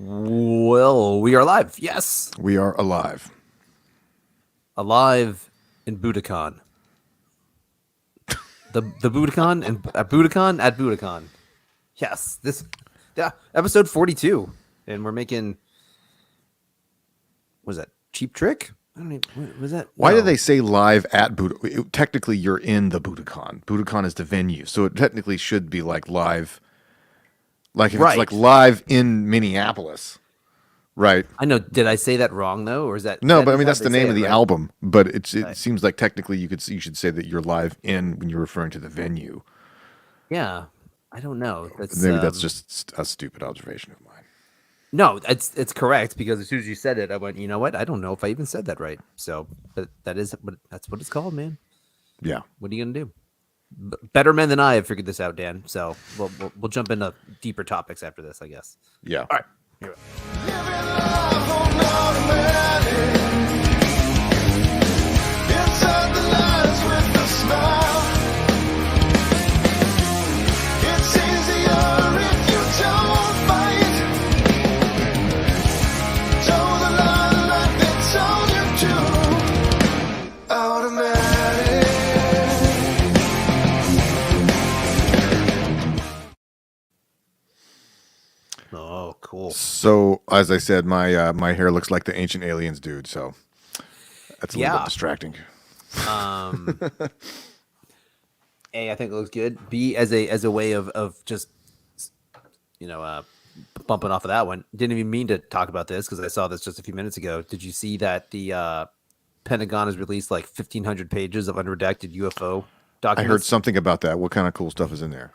Well, we are live. Yes. We are alive. Alive in Budokan. The Budokan and Budokan at Budokan. Yes. Episode 42. And we're making was that Cheap Trick? I don't even was that Why do they say live at Budokan? Technically you're in the Budokan. Budokan is the venue. So it technically should be like live. Like if it's like live in Minneapolis. Right. I know. Did I say that wrong though, or is that no? That but I is mean how that's they the say name of it, the right? album. But it Right. seems like technically you should say that you're live in when you're referring to the venue. Yeah. I don't know. Maybe that's just a stupid observation of mine. No, it's correct because as soon as you said it, I went, you know what? I don't know if I even said that right. So, but that's what it's called, man. Yeah. What are you gonna do? Better men than I have figured this out, Dan. So we'll jump into deeper topics after this, I guess. Yeah. All right. Here we go. Living life on automatic. Inside the lines with a smile. It's easier if you don't fight. Toe the line like they told you to. Automatic. Oh, cool. So as I said, my my hair looks like the ancient aliens dude. So that's a little bit distracting. A, I think it looks good. B, as a way of just bumping off of that one. Didn't even mean to talk about this because I saw this just a few minutes ago. Did you see that the Pentagon has released like 1,500 pages of unredacted UFO I documents? heard something about that. What kind of cool stuff is in there?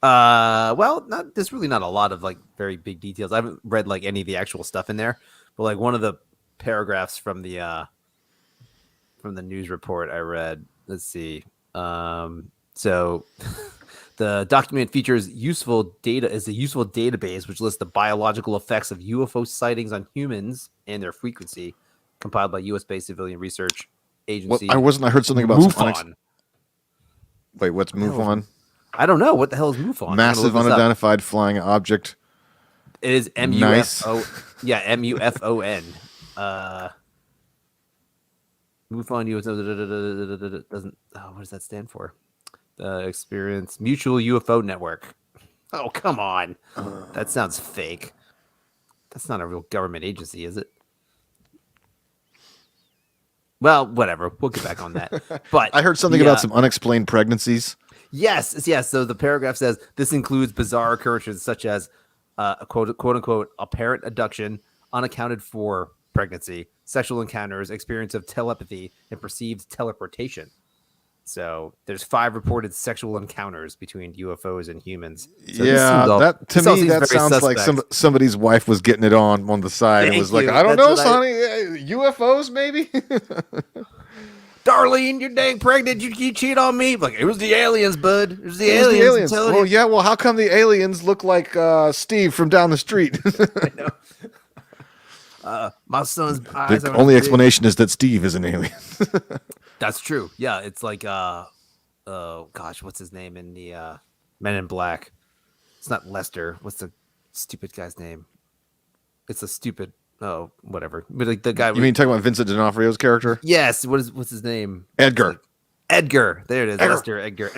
Well, there's really not a lot of like very big details. I haven't read like any of the actual stuff in there, but like one of the paragraphs from the news report I read. Let's see. So the document features useful data as a useful database which lists the biological effects of UFO sightings on humans and their frequency, compiled by U.S.-based civilian research agency. I heard something about MUFON. Wait, what's MUFON? I don't know what the hell is MUFON. Massive unidentified flying object. It is MUFO. Nice. Yeah, MUFON. MUFON US doesn't. Oh, what does that stand for? The Experience Mutual UFO Network. Oh, come on. That sounds fake. That's not a real government agency, is it? Well, whatever. We'll get back on that. But I heard something about some unexplained pregnancies. Yes. So the paragraph says this includes bizarre occurrences such as a quote unquote apparent abduction, unaccounted for pregnancy, sexual encounters, experience of telepathy, and perceived teleportation. So there's 5 reported sexual encounters between UFOs and humans. So that to me that sounds suspect. like somebody's wife was getting it on the side. Thank and was like, you. I don't That's know, Sonny, UFOs maybe. Darlene, you're dang pregnant. You cheat on me. Like, it was the aliens, bud. It was the It was aliens. the aliens. I'm telling Well, you. yeah. Well, how come the aliens look like Steve from down the street? I know. My son's eyes The are only big. explanation is that Steve is an alien. That's true. Yeah, it's like oh gosh, what's his name in the Men in Black? It's not Lester. What's the stupid guy's name? It's a stupid whatever. But like the guy You mean talking about Vincent D'Onofrio's character? yes, what's his name? Edgar. Edgar. There it is. Edgar. Lester, Edgar.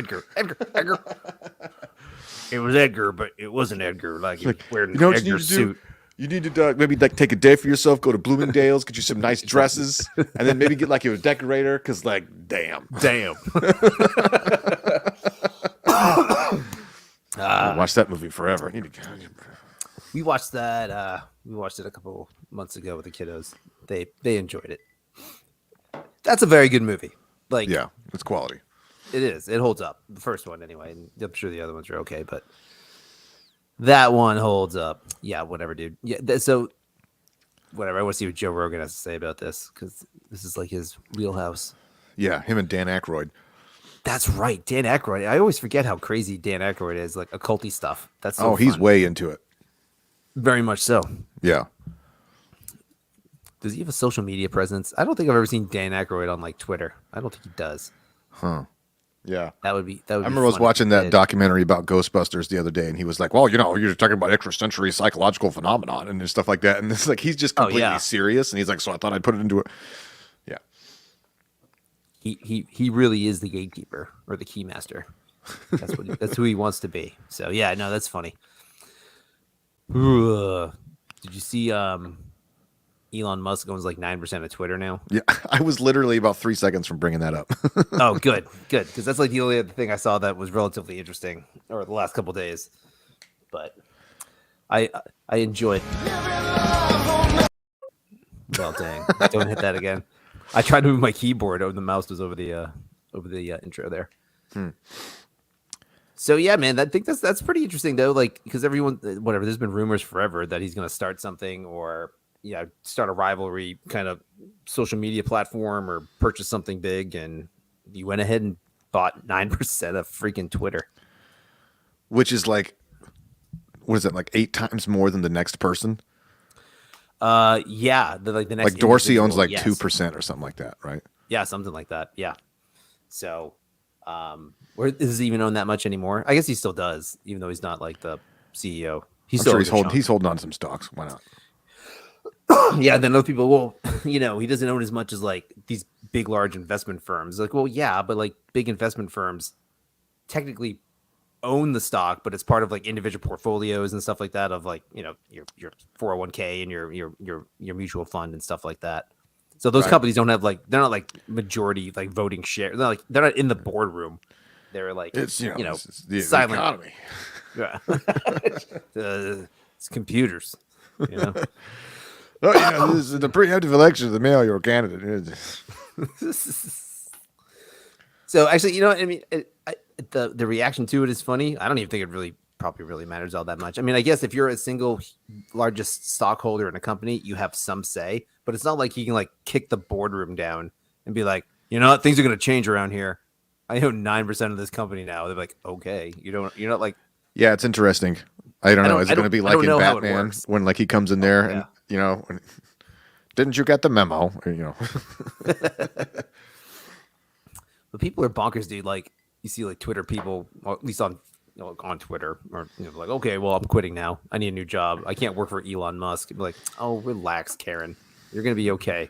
It was Edgar, but it wasn't Edgar. Like he was wearing an Edgar suit. You need to maybe like take a day for yourself, go to Bloomingdale's, get you some nice dresses, and then maybe get like you a decorator, because like, damn. I watched that movie forever. I need to. We watched that. We watched it a couple months ago with the kiddos. They enjoyed it. That's a very good movie. Like, Yeah, it's quality. it is. It holds up. The first one, anyway. And I'm sure the other ones are okay, but that one holds up. Yeah, whatever, dude. Yeah. So, whatever. I want to see what Joe Rogan has to say about this because this is like his wheelhouse. Yeah, him and Dan Aykroyd. That's right, Dan Aykroyd. I always forget how crazy Dan Aykroyd is, like occulty stuff. That's so He's fun. way into it. Very much so. Yeah. Does he have a social media presence? I don't think I've ever seen Dan Aykroyd on like Twitter. I don't think he does. Huh. Yeah. That would be. I remember I was watching that documentary about Ghostbusters the other day, and he was like, "Well, you're talking about extrasensory psychological phenomenon and stuff like that." And it's like he's just completely serious, and he's like, "So I thought I'd put it into it." Yeah, he really is the gatekeeper or the keymaster. That's who he wants to be. So yeah, no, that's funny. Did you see Elon Musk owns like 9% of Twitter now? yeah. I was literally about 3 seconds from bringing that up. Oh, good, because that's like the only other thing I saw that was relatively interesting over the last couple days. But I enjoyed. Well, dang! Don't hit that again. I tried to move my keyboard, the mouse was over the intro there. So yeah, man, I think that's pretty interesting though. Like, because everyone, whatever, there's been rumors forever that he's going to start something or start a rivalry kind of social media platform or purchase something big, and you went ahead and bought 9% of freaking Twitter, which is like, what is it, like 8 times more than the next person? Yeah, the next, like Dorsey owns like 2% or something like that, right? Yeah, something like that. Yeah. So, where does he even own that much anymore? I guess he still does, even though he's not like the CEO. I'm sure he's holding on to some stocks. Why not? Yeah, then other people, well, he doesn't own as much as like these big, large investment firms. Like, well, yeah, but like big investment firms technically own the stock, but it's part of like individual portfolios and stuff like that of like, your 401k and your mutual fund and stuff like that. So those companies don't have like, they're not like majority like voting share. They're not in the boardroom. They're like, it's the silent economy. Yeah. It's computers, Oh, this is the preemptive election of the male your candidate. So actually, I mean, the reaction to it is funny. I don't even think it probably really matters all that much. I mean, I guess if you're a single largest stockholder in a company, you have some say, but it's not like you can like kick the boardroom down and be like, what, things are going to change around here. I own 9% of this company now. They're like, okay, you're not like. Yeah, it's interesting. I don't know. Is it going to be like in Batman when like he comes in there and didn't you get the memo? But people are bonkers, dude. Like you see, like Twitter people, or at least on on Twitter, or like, okay, well, I'm quitting now. I need a new job. I can't work for Elon Musk. Be like, oh, relax, Karen. You're gonna be okay.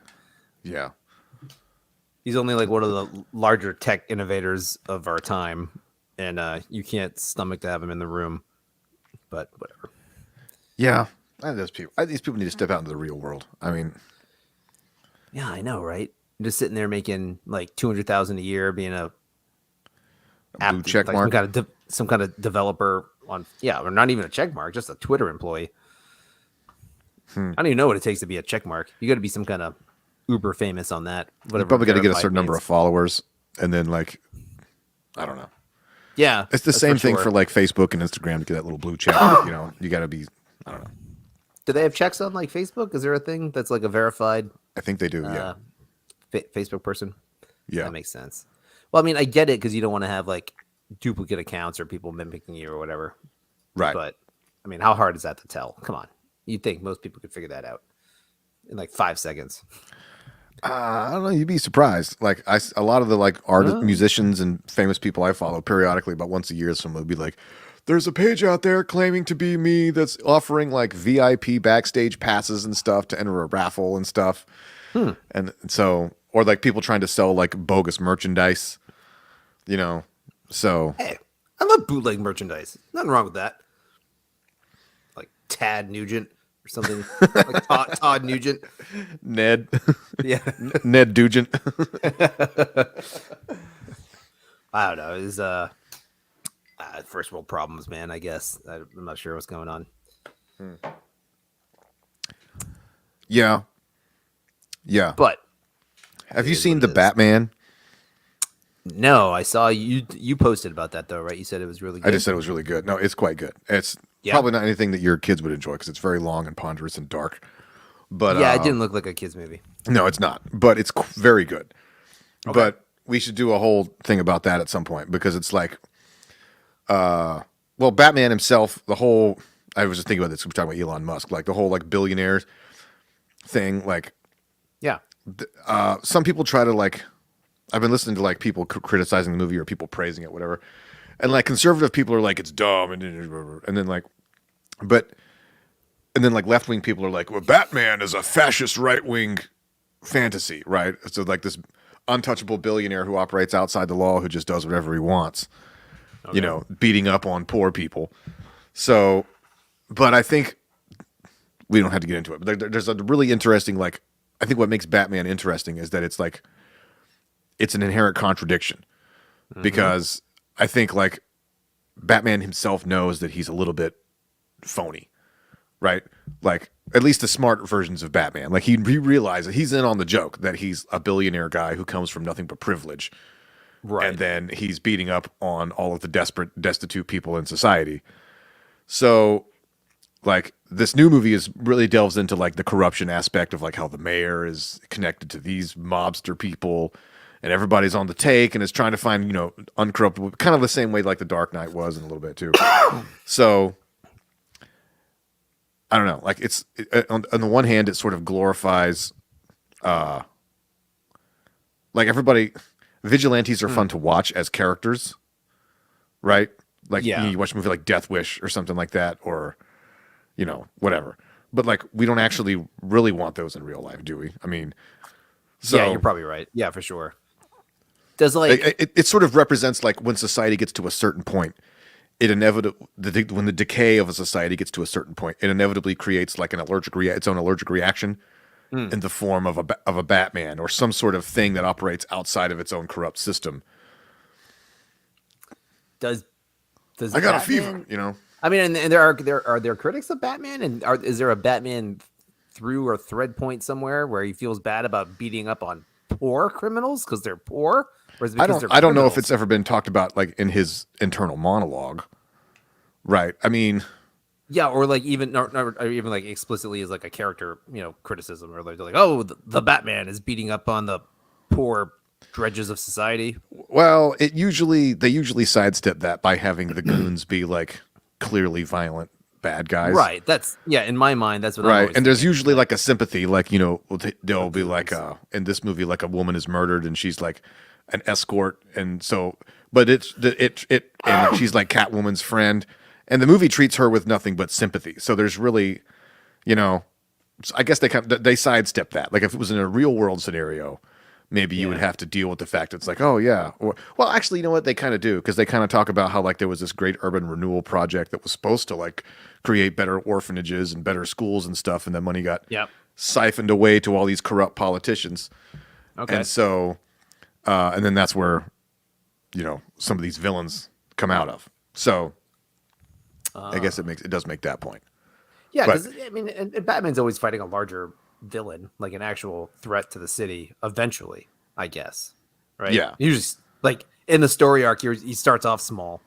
Yeah. He's only like one of the larger tech innovators of our time, and you can't stomach to have him in the room. But whatever. Yeah, these people need to step out into the real world. I mean, yeah, I know, right? You're just sitting there making like $200,000 a year, being a blue check mark, some kind of developer on, or not even a check mark, just a Twitter employee. I don't even know what it takes to be a check mark. You got to be some kind of uber famous on that. You probably got to get a certain number of followers, and then like, I don't know. Yeah, it's the same thing for like Facebook and Instagram to get that little blue check. You got to be. I don't know. Do they have checks on like Facebook? Is there a thing that's like a verified? I think they do. Yeah. Facebook person. Yeah, that makes sense. Well, I mean, I get it because you don't want to have like duplicate accounts or people mimicking you or whatever. Right. But I mean, how hard is that to tell? Come on, you'd think most people could figure that out in like 5 seconds. I don't know. You'd be surprised. Like a lot of the like musicians and famous people I follow periodically, about once a year, someone would be like, "There's a page out there claiming to be me that's offering like VIP backstage passes and stuff to enter a raffle and stuff." And so, or like people trying to sell like bogus merchandise, So hey, I love bootleg merchandise. Nothing wrong with that. Like Tad Nugent. Or something like Todd Nugent, Ned, yeah, Ned Dugent. I don't know. It's first world problems, man. I guess I'm not sure what's going on. Yeah. But have you seen the Batman? No, I saw you posted about that though, right? You said it was really good. I just said it was really good. No, it's quite good. It's probably not anything that your kids would enjoy because it's very long and ponderous and dark. But yeah, it didn't look like a kid's movie. No, it's not. But it's very good. Okay. But we should do a whole thing about that at some point because it's like, well, Batman himself, I was just thinking about this. We're talking about Elon Musk, like the whole like billionaires thing. Like, yeah, some people try to like I've been listening to like people criticizing the movie or people praising it, whatever, and like conservative people are like it's dumb and then like, but and then like left wing people are like, well, Batman is a fascist right wing fantasy, right? So like this untouchable billionaire who operates outside the law who just does whatever he wants, you know, beating up on poor people. So, but I think we don't have to get into it. But there's a really interesting, like, I think what makes Batman interesting is that it's like, it's an inherent contradiction because I think like Batman himself knows that he's a little bit phony, right? Like at least the smart versions of Batman, like he realizes he's in on the joke that he's a billionaire guy who comes from nothing but privilege. Right. And then he's beating up on all of the destitute people in society. So like this new movie really delves into like the corruption aspect of like how the mayor is connected to these mobster people and everybody's on the take and is trying to find, you know, uncorruptible, kind of the same way like the Dark Knight was in a little bit too. So I don't know, like on the one hand, it sort of glorifies, like everybody, vigilantes are fun to watch as characters, right? Like you watch a movie like Death Wish or something like that, or, you know, whatever. But like, we don't actually really want those in real life, do we? I mean, so yeah, you're probably right. Yeah, for sure. Does like it sort of represents like when society gets to a certain point, it when the decay of a society gets to a certain point, it inevitably creates like its own allergic reaction in the form of a Batman or some sort of thing that operates outside of its own corrupt system. does I got a Batman- fever, you know. I mean, and are there critics of Batman, and is there a Batman through or thread point somewhere where he feels bad about beating up on poor criminals because they're poor? Or is it because I don't know if criminals? it's ever been talked about like in his internal monologue, right? I mean, Yeah, or like even or even like explicitly as like a character, you know, criticism, or like they're like, oh, the Batman is beating up on the poor dredges of society. well, they usually sidestep that by having the goons be like clearly violent bad guys, Right. That's in my mind, that's what I'm right? always And there's thinking. usually like a sympathy, like, you know, they'll be like, in this movie, like a woman is murdered and she's like an escort, and so, but and she's like Catwoman's friend, and the movie treats her with nothing but sympathy. So there's really, you know, I guess they sidestep that. Like if it was in a real world scenario, maybe you would have to deal with the fact it's like, oh yeah, or well, actually, you know what, they kind of do, because they kind of talk about how like there was this great urban renewal project that was supposed to like create better orphanages and better schools and stuff, and then money got siphoned away to all these corrupt politicians. Okay. And so, and then that's where, you know, some of these villains come out of. So I guess it does make that point. Yeah, But- because I mean, and Batman's always fighting a larger villain, like an actual threat to the city. Eventually, I guess, right? Yeah. Usually, like in the story arc, he starts off small,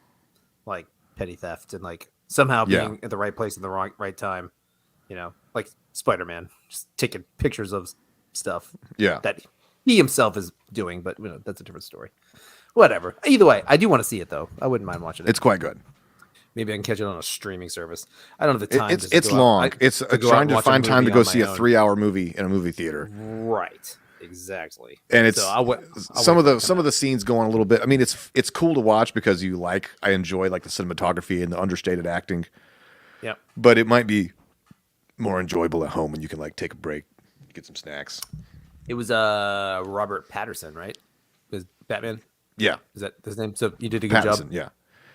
like petty theft, and like somehow being at the right place at the right time. You know, like Spider-Man, just taking pictures of stuff. Yeah. that he himself is doing, but you know that's a different story. Whatever. Either way, I do want to see it though. I wouldn't mind watching it. It's quite good. Maybe I can catch it on a streaming service. I don't have the time. It's to go out- long. I- It's to go out trying and to watch a find time to movie go on see my a own. 3-hour movie in a movie theater. Right. Exactly. And it's So I would- I some would of the scenes go on a little bit. I mean, it's cool to watch because I enjoy like the cinematography and the understated acting, Yep. but it might be more enjoyable at home when you can like take a break, get some snacks. It was Robert Patterson, right? Was Batman? Yeah, Is that his name? So you did a good Pattinson. job. Yeah,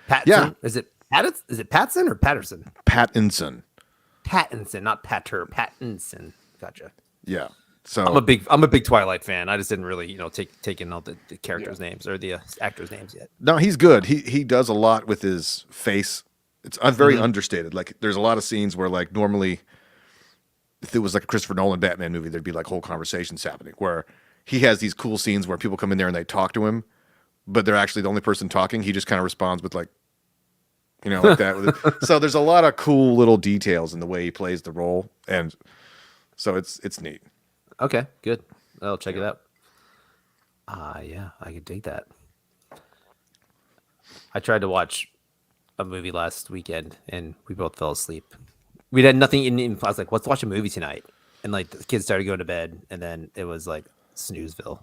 Pattinson. Yeah. Is it Pattinson? Is it Patson or Patterson? Pattinson. Pattinson, not Patter. Pattinson. Gotcha. Yeah. So I'm a big Twilight fan. I just didn't really, you know, take in all the characters' names or the actors' names yet. no, he's good. He does a lot with his face. It's very understated. Like there's a lot of scenes where like normally, if it was like a Christopher Nolan Batman movie, there'd be like whole conversations happening where he has these cool scenes where people come in there and they talk to him, but they're actually the only person talking. He just kind of responds with like, you know, like that. So there's a lot of cool little details in the way he plays the role, and so it's neat. Okay, good. I'll check it out. Yeah, I could dig that. I tried to watch a movie last weekend and we both fell asleep. We had nothing in I was like, let's watch a movie tonight. And like the kids started going to bed and then it was like snoozeville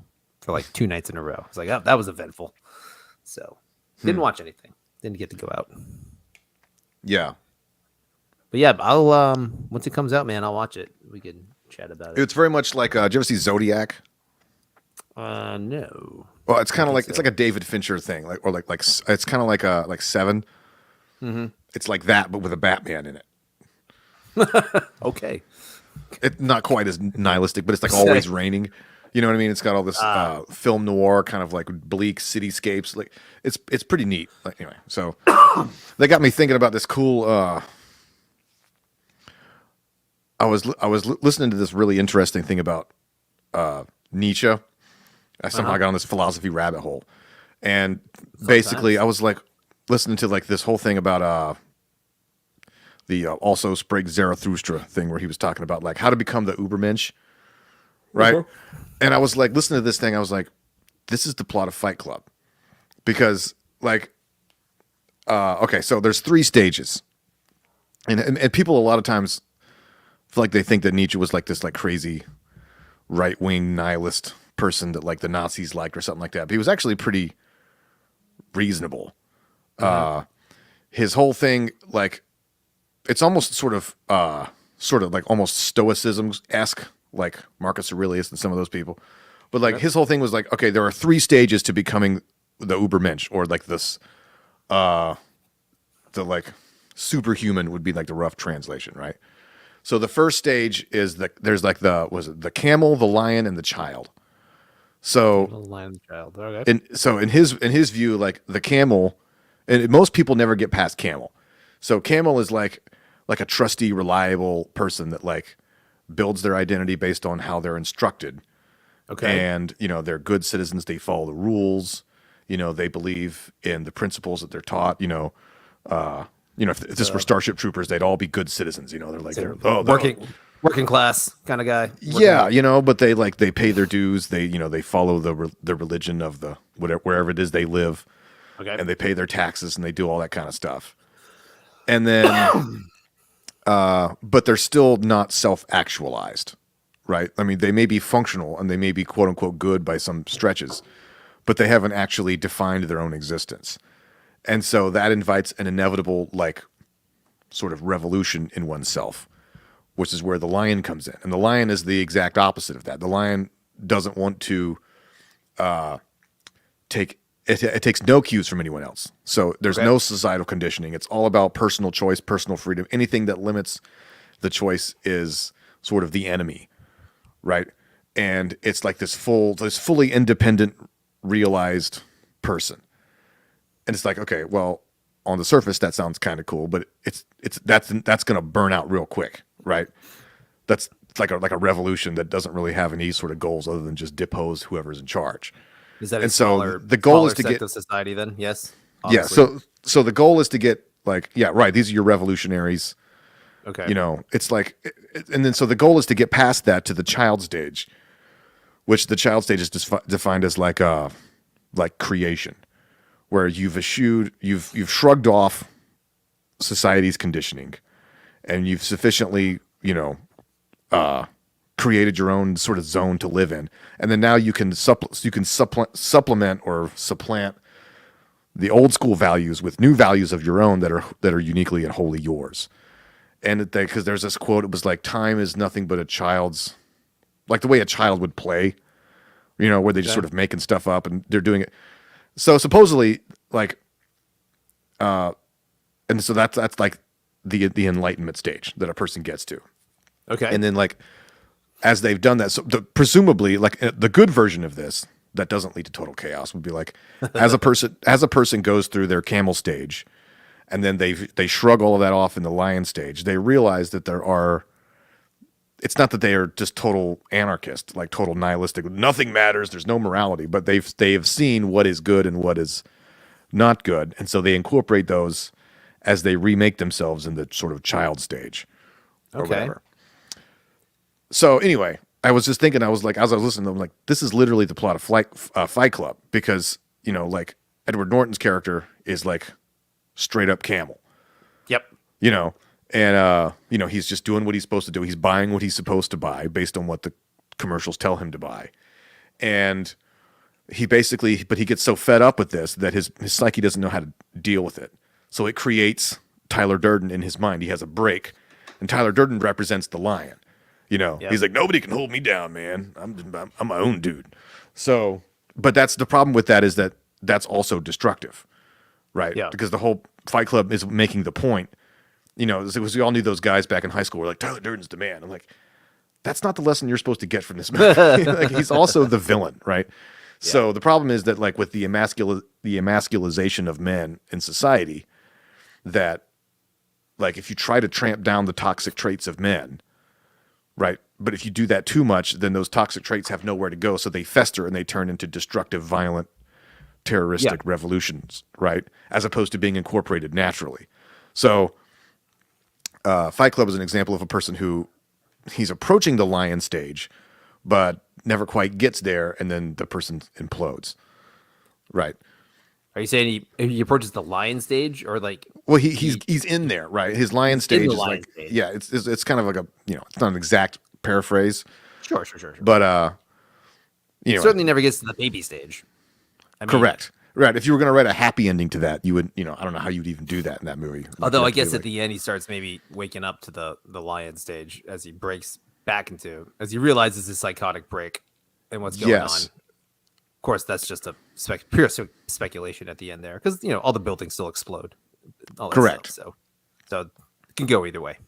for like 2 nights in a row. I was like, oh, that was eventful. So didn't watch anything. Didn't get to go out. Yeah. But yeah, I'll once it comes out, man, I'll watch it. We can chat about it. It's very much like, did you ever see Zodiac? No. Well, it's kind of like so. it's like a David Fincher thing, like it's kind of like Seven. Mm-hmm. It's like that, but with a Batman in it. Okay. It's not quite as nihilistic, but it's like always raining. You know what I mean? It's got all this film noir kind of like bleak cityscapes. Like it's pretty neat. Like, anyway, so they got me thinking about this cool. I was listening to this really interesting thing about Nietzsche. I somehow got on this philosophy rabbit hole, and basically I was like listening to like this whole thing about the also Sprague Zarathustra thing where he was talking about like how to become the Ubermensch, right? And I was like listening to this thing. I was like, this is the plot of Fight Club, because like, okay, so there's 3 stages, and people a lot of times feel like they think that Nietzsche was like this like crazy right wing nihilist person that like the Nazis liked or something like that. But he was actually pretty reasonable. His whole thing, like, it's almost sort of like almost Stoicism-esque, like Marcus Aurelius and some of those people. But like his whole thing was like, okay, there are 3 stages to becoming the Ubermensch, or like this, the like superhuman would be like the rough translation, right? So the first stage is there's like the camel, the lion, and the child. So The Lion Child. Okay. in his view, like the camel, and most people never get past camel. So camel is like a trusty, reliable person that like builds their identity based on how they're instructed. Okay. And they're good citizens. They follow the rules. They believe in the principles that they're taught. If this were Starship Troopers, they'd all be good citizens. They're like they're working class kind of guy. Yeah, but they pay their dues. They follow the religion of the wherever it is they live. Okay. And they pay their taxes and they do all that kind of stuff. And then, but they're still not self-actualized, right? I mean, they may be functional and they may be quote unquote good by some stretches, but they haven't actually defined their own existence. And so that invites an inevitable, like, sort of revolution in oneself, which is where the lion comes in. And the lion is the exact opposite of that. The lion doesn't want to it takes no cues from anyone else. So there's no societal conditioning. It's all about personal choice, personal freedom. Anything that limits the choice is sort of the enemy, right? And it's like this fully independent, realized person. And it's like, okay, well, on the surface that sounds kind of cool, but that's going to burn out real quick, right? That's like a revolution that doesn't really have any sort of goals other than just depose whoever's in charge. Is that and so the goal is to get of society then? Yes. Obviously. Yeah. So the goal is to get like, yeah, right. These are your revolutionaries. Okay. It's like, and then so the goal is to get past that to the child stage, which the child stage is defined as like creation, where you've shrugged off society's conditioning, and you've sufficiently created your own sort of zone to live in, and then now you can supplement or supplant the old school values with new values of your own that are uniquely and wholly yours. And because there's this quote, it was like, time is nothing but a child's, like the way a child would play, where they just sort of making stuff up and they're doing it. So supposedly, like, and so that's like the enlightenment stage that a person gets to. Okay. And then like, as they've done that, so presumably like the good version of this that doesn't lead to total chaos would be like, as a person goes through their camel stage, and then they shrug all of that off in the lion stage, they realize that it's not that they are just total anarchist, like total nihilistic, nothing matters, there's no morality, but they've seen what is good and what is not good, and so they incorporate those as they remake themselves in the sort of child stage or whatever. So anyway, I was just thinking, I was like, as I was listening, I'm like, this is literally the plot of Fight Club, because like Edward Norton's character is like straight up camel. Yep. And he's just doing what he's supposed to do. He's buying what he's supposed to buy based on what the commercials tell him to buy. And he basically, but he gets so fed up with this that his psyche doesn't know how to deal with it. So it creates Tyler Durden in his mind. He has a break, and Tyler Durden represents the lion. Yep. He's like, nobody can hold me down, man. I'm my own dude. So, but that's the problem with that, is that that's also destructive, right? Yeah. Because the whole Fight Club is making the point. We all knew those guys back in high school were like, Tyler Durden's the man. I'm like, that's not the lesson you're supposed to get from this movie. Like, he's also the villain, right? Yeah. So the problem is that, like, with the emasculization of men in society, that, like, if you try to tramp down the toxic traits of men, right? But if you do that too much, then those toxic traits have nowhere to go, so they fester and they turn into destructive, violent, terroristic revolutions, right? As opposed to being incorporated naturally. So Fight Club is an example of a person who he's approaching the lion stage, but never quite gets there, and then the person implodes, right? Are you saying he approaches the lion stage, or like? Well, he's in there, right? His lion stage is like, stage. yeah, it's kind of like a, it's not an exact paraphrase. Sure. But It certainly never gets to the baby stage. Correct. Right. If you were going to write a happy ending to that, you would, I don't know how you'd even do that in that movie. Although I guess at the end he starts maybe waking up to the lion stage as he breaks back as he realizes his psychotic break and what's going on. Of course, that's just a pure speculation at the end there, because all the buildings still explode. All that Correct. Stuff, so it can go either way.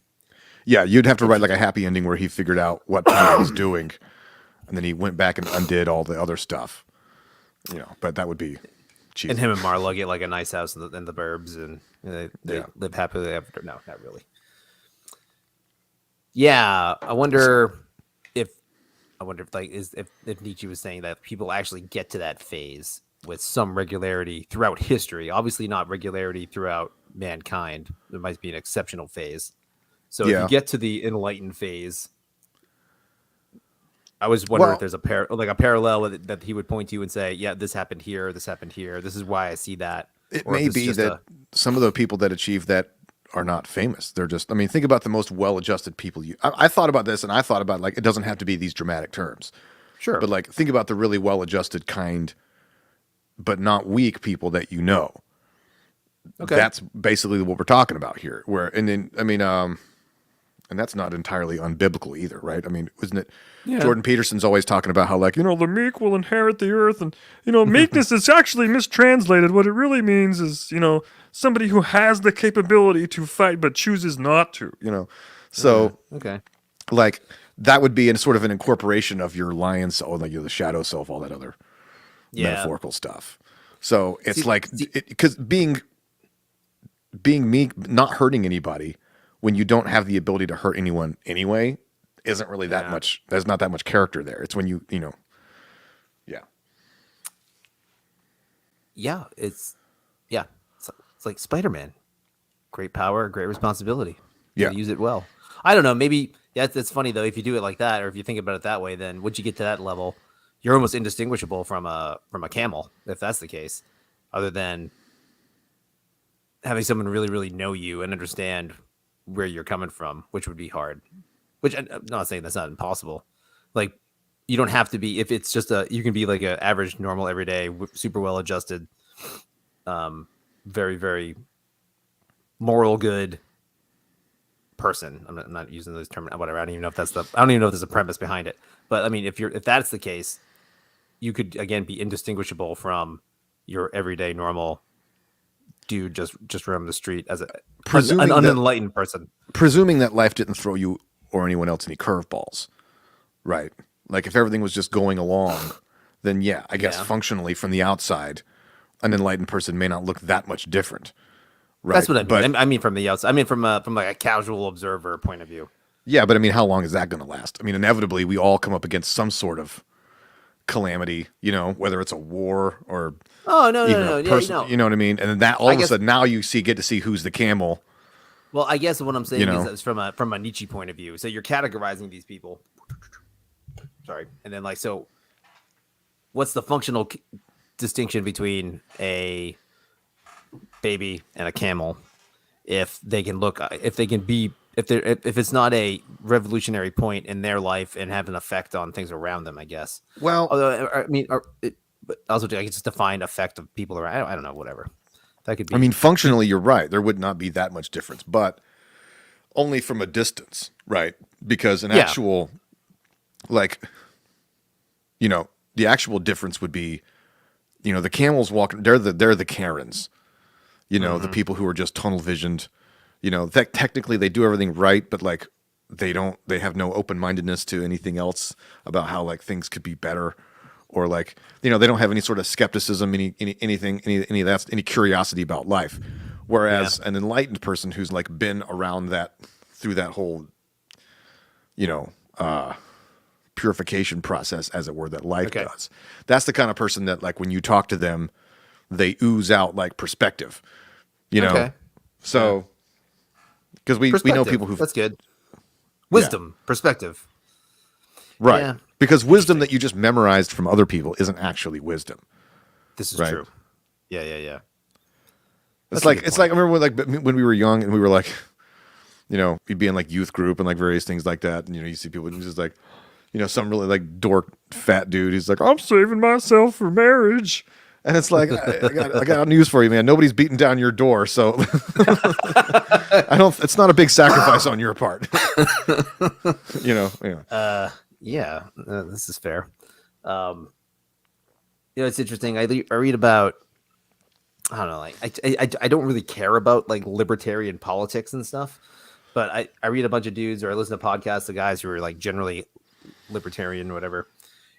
Yeah, you'd have to write like a happy ending where he figured out what Tyler was doing, and then he went back and undid all the other stuff. But that would be cheesy. And him and Marla get like a nice house in the burbs, and they live happily ever after. No, not really. Yeah, I wonder if Nietzsche was saying that people actually get to that phase with some regularity throughout history. Obviously, not regularity throughout mankind. There might be an exceptional phase. So if you get to the enlightened phase, I was wondering if there's a parallel that he would point to and say, yeah, this happened here, this happened here. This is why I see that. It may be that some of the people that achieve that are not famous. They're just, think about the most well-adjusted people. I thought about this, and I thought about, like, it doesn't have to be these dramatic terms. Sure. But, like, think about the really well-adjusted, kind, but not weak people that you know. Okay. That's basically what we're talking about here. And that's not entirely unbiblical either, right? Wasn't it? Yeah. Jordan Peterson's always talking about how, like, the meek will inherit the earth, and meekness is actually mistranslated. What it really means is, somebody who has the capability to fight but chooses not to. So okay, like that would be in sort of an incorporation of your lion self, like the shadow self, all that other metaphorical stuff. So it's because being meek, not hurting anybody when you don't have the ability to hurt anyone anyway, isn't really that much. There's not that much character there. It's when it's like Spider-Man. Great power, great responsibility. Yeah, use it well. I don't know. Maybe it's funny though. If you do it like that, or if you think about it that way, then once you get to that level, you're almost indistinguishable from a camel. If that's the case, other than having someone really, really know you and understand where you're coming from, which would be hard. Which I'm not saying that's not impossible. Like, you don't have to be, if it's just you can be like an average, normal, everyday, super well adjusted, very, very moral, good person. I'm not using those terms, whatever. I don't even know if there's a premise behind it. But if that's the case, you could again be indistinguishable from your everyday, normal dude just roam the street as an unenlightened person. Presuming that life didn't throw you or anyone else any curveballs, right? Like if everything was just going along, then I guess functionally from the outside, an enlightened person may not look that much different, right? That's what I mean. I mean from the outside. I mean from like a casual observer point of view. Yeah, but how long is that going to last? Inevitably we all come up against some sort of calamity, whether it's a war or no. You know what I mean? And then that all of a sudden now you get to see who's the camel. Well, I guess what I'm saying is from a Nietzsche point of view. So you're categorizing these people. Sorry. And then so what's the functional distinction between a baby and a camel if it's not a revolutionary point in their life and have an effect on things around them, I guess. Well, although but also like just define effect of people around. I don't know, whatever. That could be. I mean, functionally, you're right. There would not be that much difference, but only from a distance, right? Because an actual, like, the actual difference would be, the camels walking. They're the Karens, the people who are just tunnel visioned. Technically they do everything right, but like they have no open mindedness to anything else about how like things could be better, or like they don't have any sort of skepticism, any of that, any curiosity about life. Whereas an enlightened person who's like been around that through that whole, purification process, as it were, that life does. That's the kind of person that like when you talk to them, they ooze out like perspective, So because we know people who that's good. Wisdom, perspective. Right. Yeah. Because wisdom that you just memorized from other people isn't actually wisdom. This is right? true. Yeah. It's like I remember when we were young and we were like, we'd be in like youth group and like various things like that, and you see people and just like, some really like dork fat dude who's like, I'm saving myself for marriage. And it's like, I got news for you, man. Nobody's beating down your door, so it's not a big sacrifice on your part. This is fair. It's interesting. I read about, I don't know, like I don't really care about like libertarian politics and stuff, but I read a bunch of dudes or I listen to podcasts of guys who are like generally libertarian or whatever.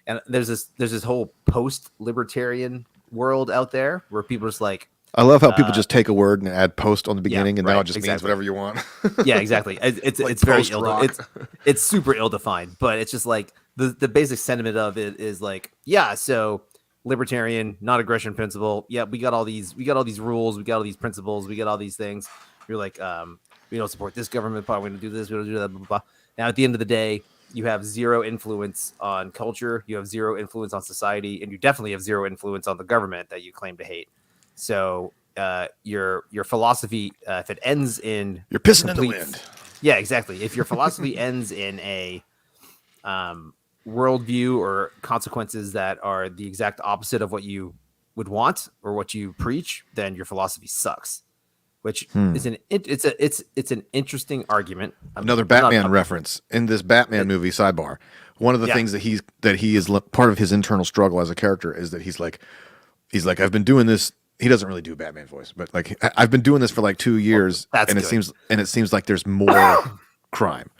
And there's this whole post-libertarian world out there where people are just like, I love how people just take a word and add post on the beginning, and now it just means whatever you want. Yeah, exactly. It's like it's very it's super ill-defined, but it's just like the basic sentiment of it is like, so libertarian, non-aggression principle. Yeah, we got all these rules, we got all these principles, we got all these things. You're like, we don't support this government part, we're gonna do this, we don't do that, blah, blah, blah. Now at the end of the day, you have zero influence on culture, you have zero influence on society, and you definitely have zero influence on the government that you claim to hate. So your philosophy, if it ends in you're pissing in the wind. Yeah, exactly. If your philosophy ends in a worldview or consequences that are the exact opposite of what you would want or what you preach, then your philosophy sucks. Which is it's an interesting argument. Another Batman reference in this Batman movie. Sidebar: one of the things that he is part of his internal struggle as a character is that he's like I've been doing this. He doesn't really do Batman voice, but like I've been doing this for like 2 years, and it seems like there's more crime.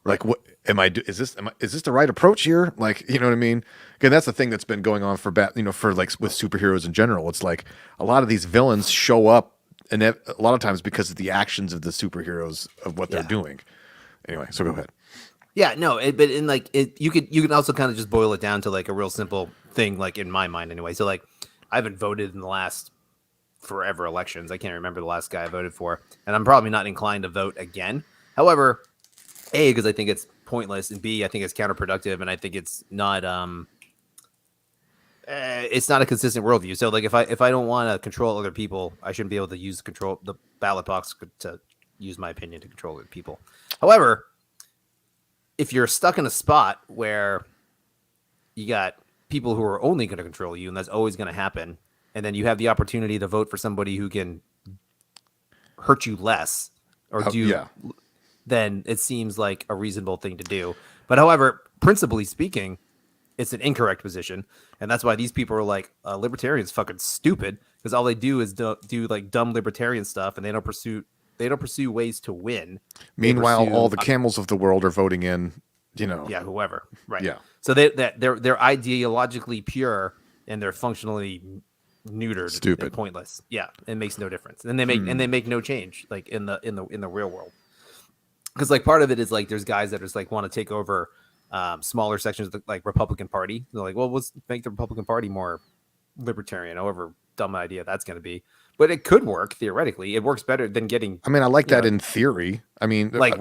Like what am I? Is this the right approach here? Like, you know what I mean? Again, that's the thing that's been going on for for like with superheroes in general. It's like a lot of these villains show up. And a lot of times because of the actions of the superheroes of what they're doing. Anyway, so go ahead. Yeah, no, but in like you can also kind of just boil it down to like a real simple thing, like in my mind anyway. So like I haven't voted in the last forever elections. I can't remember the last guy I voted for, and I'm probably not inclined to vote again. However, A, because I think it's pointless, and B, I think it's counterproductive, and I think it's not a consistent worldview. So like if I don't want to control other people, I shouldn't be able to use the ballot box to use my opinion to control other people. However, if you're stuck in a spot where you got people who are only going to control you, and that's always going to happen, and then you have the opportunity to vote for somebody who can hurt you less then it seems like a reasonable thing to do. But however, principally speaking, it's an incorrect position, and that's why these people are like, libertarians fucking stupid, because all they do is do like dumb libertarian stuff, and they don't pursue ways to win. Meanwhile, all the camels of the world are voting in, whoever, right? Yeah. So they're ideologically pure, and they're functionally neutered, stupid, and pointless. Yeah, it makes no difference, and they make no change, like in the real world, because like part of it is like there's guys that just like want to take over smaller sections of the like Republican Party. They're like, well, let's make the Republican Party more libertarian, however dumb idea that's going to be. But it could work theoretically. It works better than getting. I mean, I like that in theory. I mean, like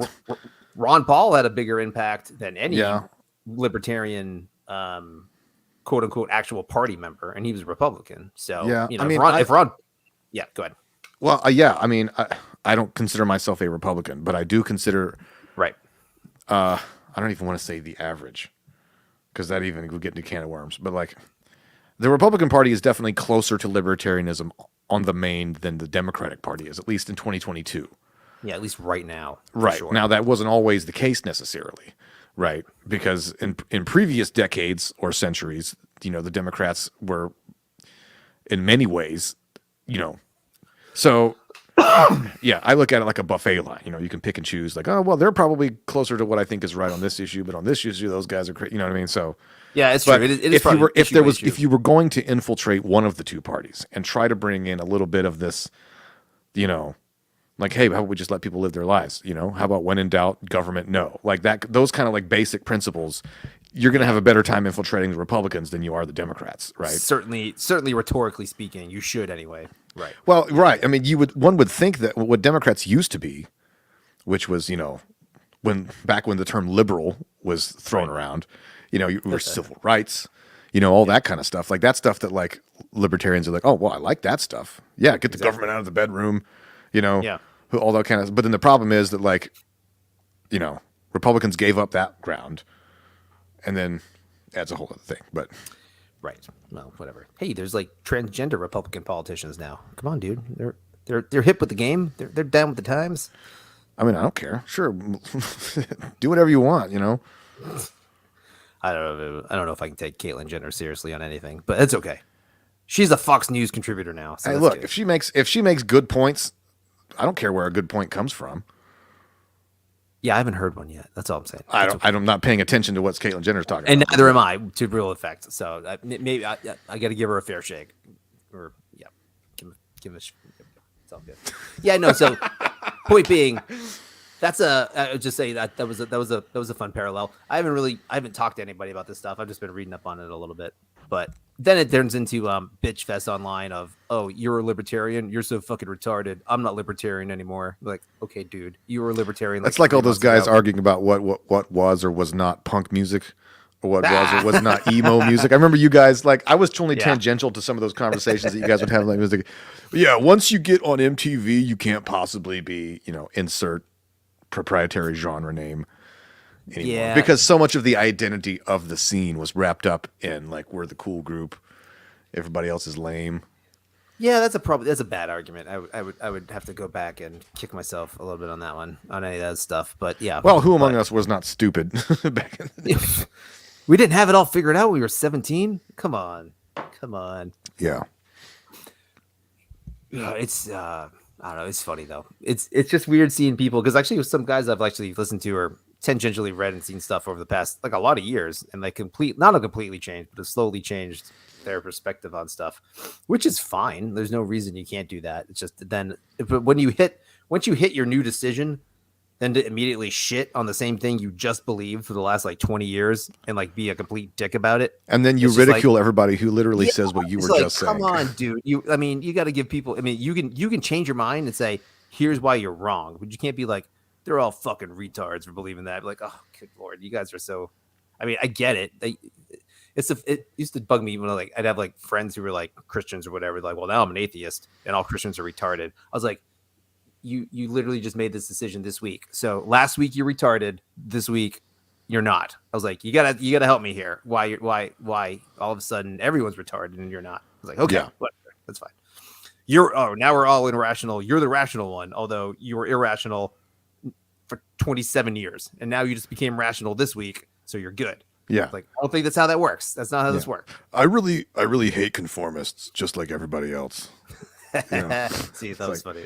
Ron Paul had a bigger impact than any libertarian, quote unquote, actual party member, and he was a Republican. So if Ron, go ahead. Well, I mean, I don't consider myself a Republican, but I do consider I don't even want to say the average, because that even would get into a can of worms. But like, the Republican Party is definitely closer to libertarianism on the main than the Democratic Party is, at least in 2022. Yeah, at least right now. for Right. sure. Now, that wasn't always the case necessarily, right? Because in previous decades or centuries, the Democrats were, in many ways, so yeah, I look at it like a buffet line. You can pick and choose. Like, oh well, they're probably closer to what I think is right on this issue, but on this issue, those guys are crazy. You know what I mean? So, Yeah, it's but true. It is if you probably were if issue there by was issue. if you were going to infiltrate one of the two parties and try to bring in a little bit of this, like, hey, how about we just let people live their lives? How about when in doubt, government no, like that. Those kind of like basic principles. You're going to have a better time infiltrating the Republicans than you are the Democrats, right? certainly rhetorically speaking, you should anyway. Right. Well, right. I mean, one would think that what Democrats used to be, which was, back when the term liberal was thrown around, you were civil rights, all that kind of stuff. Like that stuff that like libertarians are like, oh, well, I like that stuff. Yeah, get the government out of the bedroom, Yeah. all that kind of. But then the problem is that like, Republicans gave up that ground, and then that's a whole other thing. But Right. Well, whatever. Hey, there's like transgender Republican politicians now. Come on, dude. They're hip with the game. They're down with the times. I mean, I don't care. Sure, do whatever you want. I don't know if I can take Caitlyn Jenner seriously on anything, but it's okay. She's a Fox News contributor now. So Hey, that's look, good. if she makes good points, I don't care where a good point comes from. Yeah, I haven't heard one yet. That's all I'm saying. I'm not paying attention to what Caitlyn Jenner's talking And about. neither am I, to real effect. So maybe I got to give her a fair shake, or yeah, give a. It's all good. Yeah, no. So point being, I would just say that was a fun parallel. I haven't talked to anybody about this stuff. I've just been reading up on it a little bit, but then it turns into bitch fest online of, oh, you're a libertarian, you're so fucking retarded, I'm not libertarian anymore. Like, okay, dude, you were a libertarian. That's like all 3 those months guys ago. arguing about what was or was not punk music, or what was or was not emo music. I remember you guys, like, I was totally Yeah. tangential to some of those conversations that you guys would have. Like, it was like, yeah, once you get on MTV, you can't possibly be, insert proprietary genre name anymore. Yeah. Because so much of the identity of the scene was wrapped up in, like, we're the cool group, everybody else is lame. Yeah, that's a bad argument. I would have to go back and kick myself a little bit on that one, on any of that stuff. But yeah. Well, who among us was not stupid back in the day? We didn't have it all figured out when we were 17. Come on. Yeah. It's I don't know. It's funny though. It's just weird seeing people, because actually some guys I've actually listened to or tangentially read and seen stuff over the past like a lot of years, and they not completely changed, but have slowly changed their perspective on stuff, which is fine. There's no reason you can't do that. It's just then, but once you hit your new decision, then to immediately shit on the same thing you just believed for the last like 20 years and like be a complete dick about it. And then you It's just ridicule everybody who literally says what you It's were like, just come saying. on, dude. You got to give people. I mean, you can change your mind and say, here's why you're wrong, but you can't be like, they're all fucking retards for believing that. Like, oh, good lord, you guys are so. I mean, I get it. It used to bug me when I'd have like friends who were like Christians or whatever. Like, well, now I'm an atheist and all Christians are retarded. I was like, you literally just made this decision this week. So last week you're retarded. This week you're not. I was like, you gotta help me here. Why all of a sudden everyone's retarded and you're not? I was like, okay, Yeah. whatever, that's fine. Now we're all irrational. You're the rational one, although you were irrational for 27 years, and now you just became rational this week, so you're good. Yeah. Like, I don't think that's how that works. That's not how this works. I really hate conformists, just like everybody else. Yeah. See, that was funny.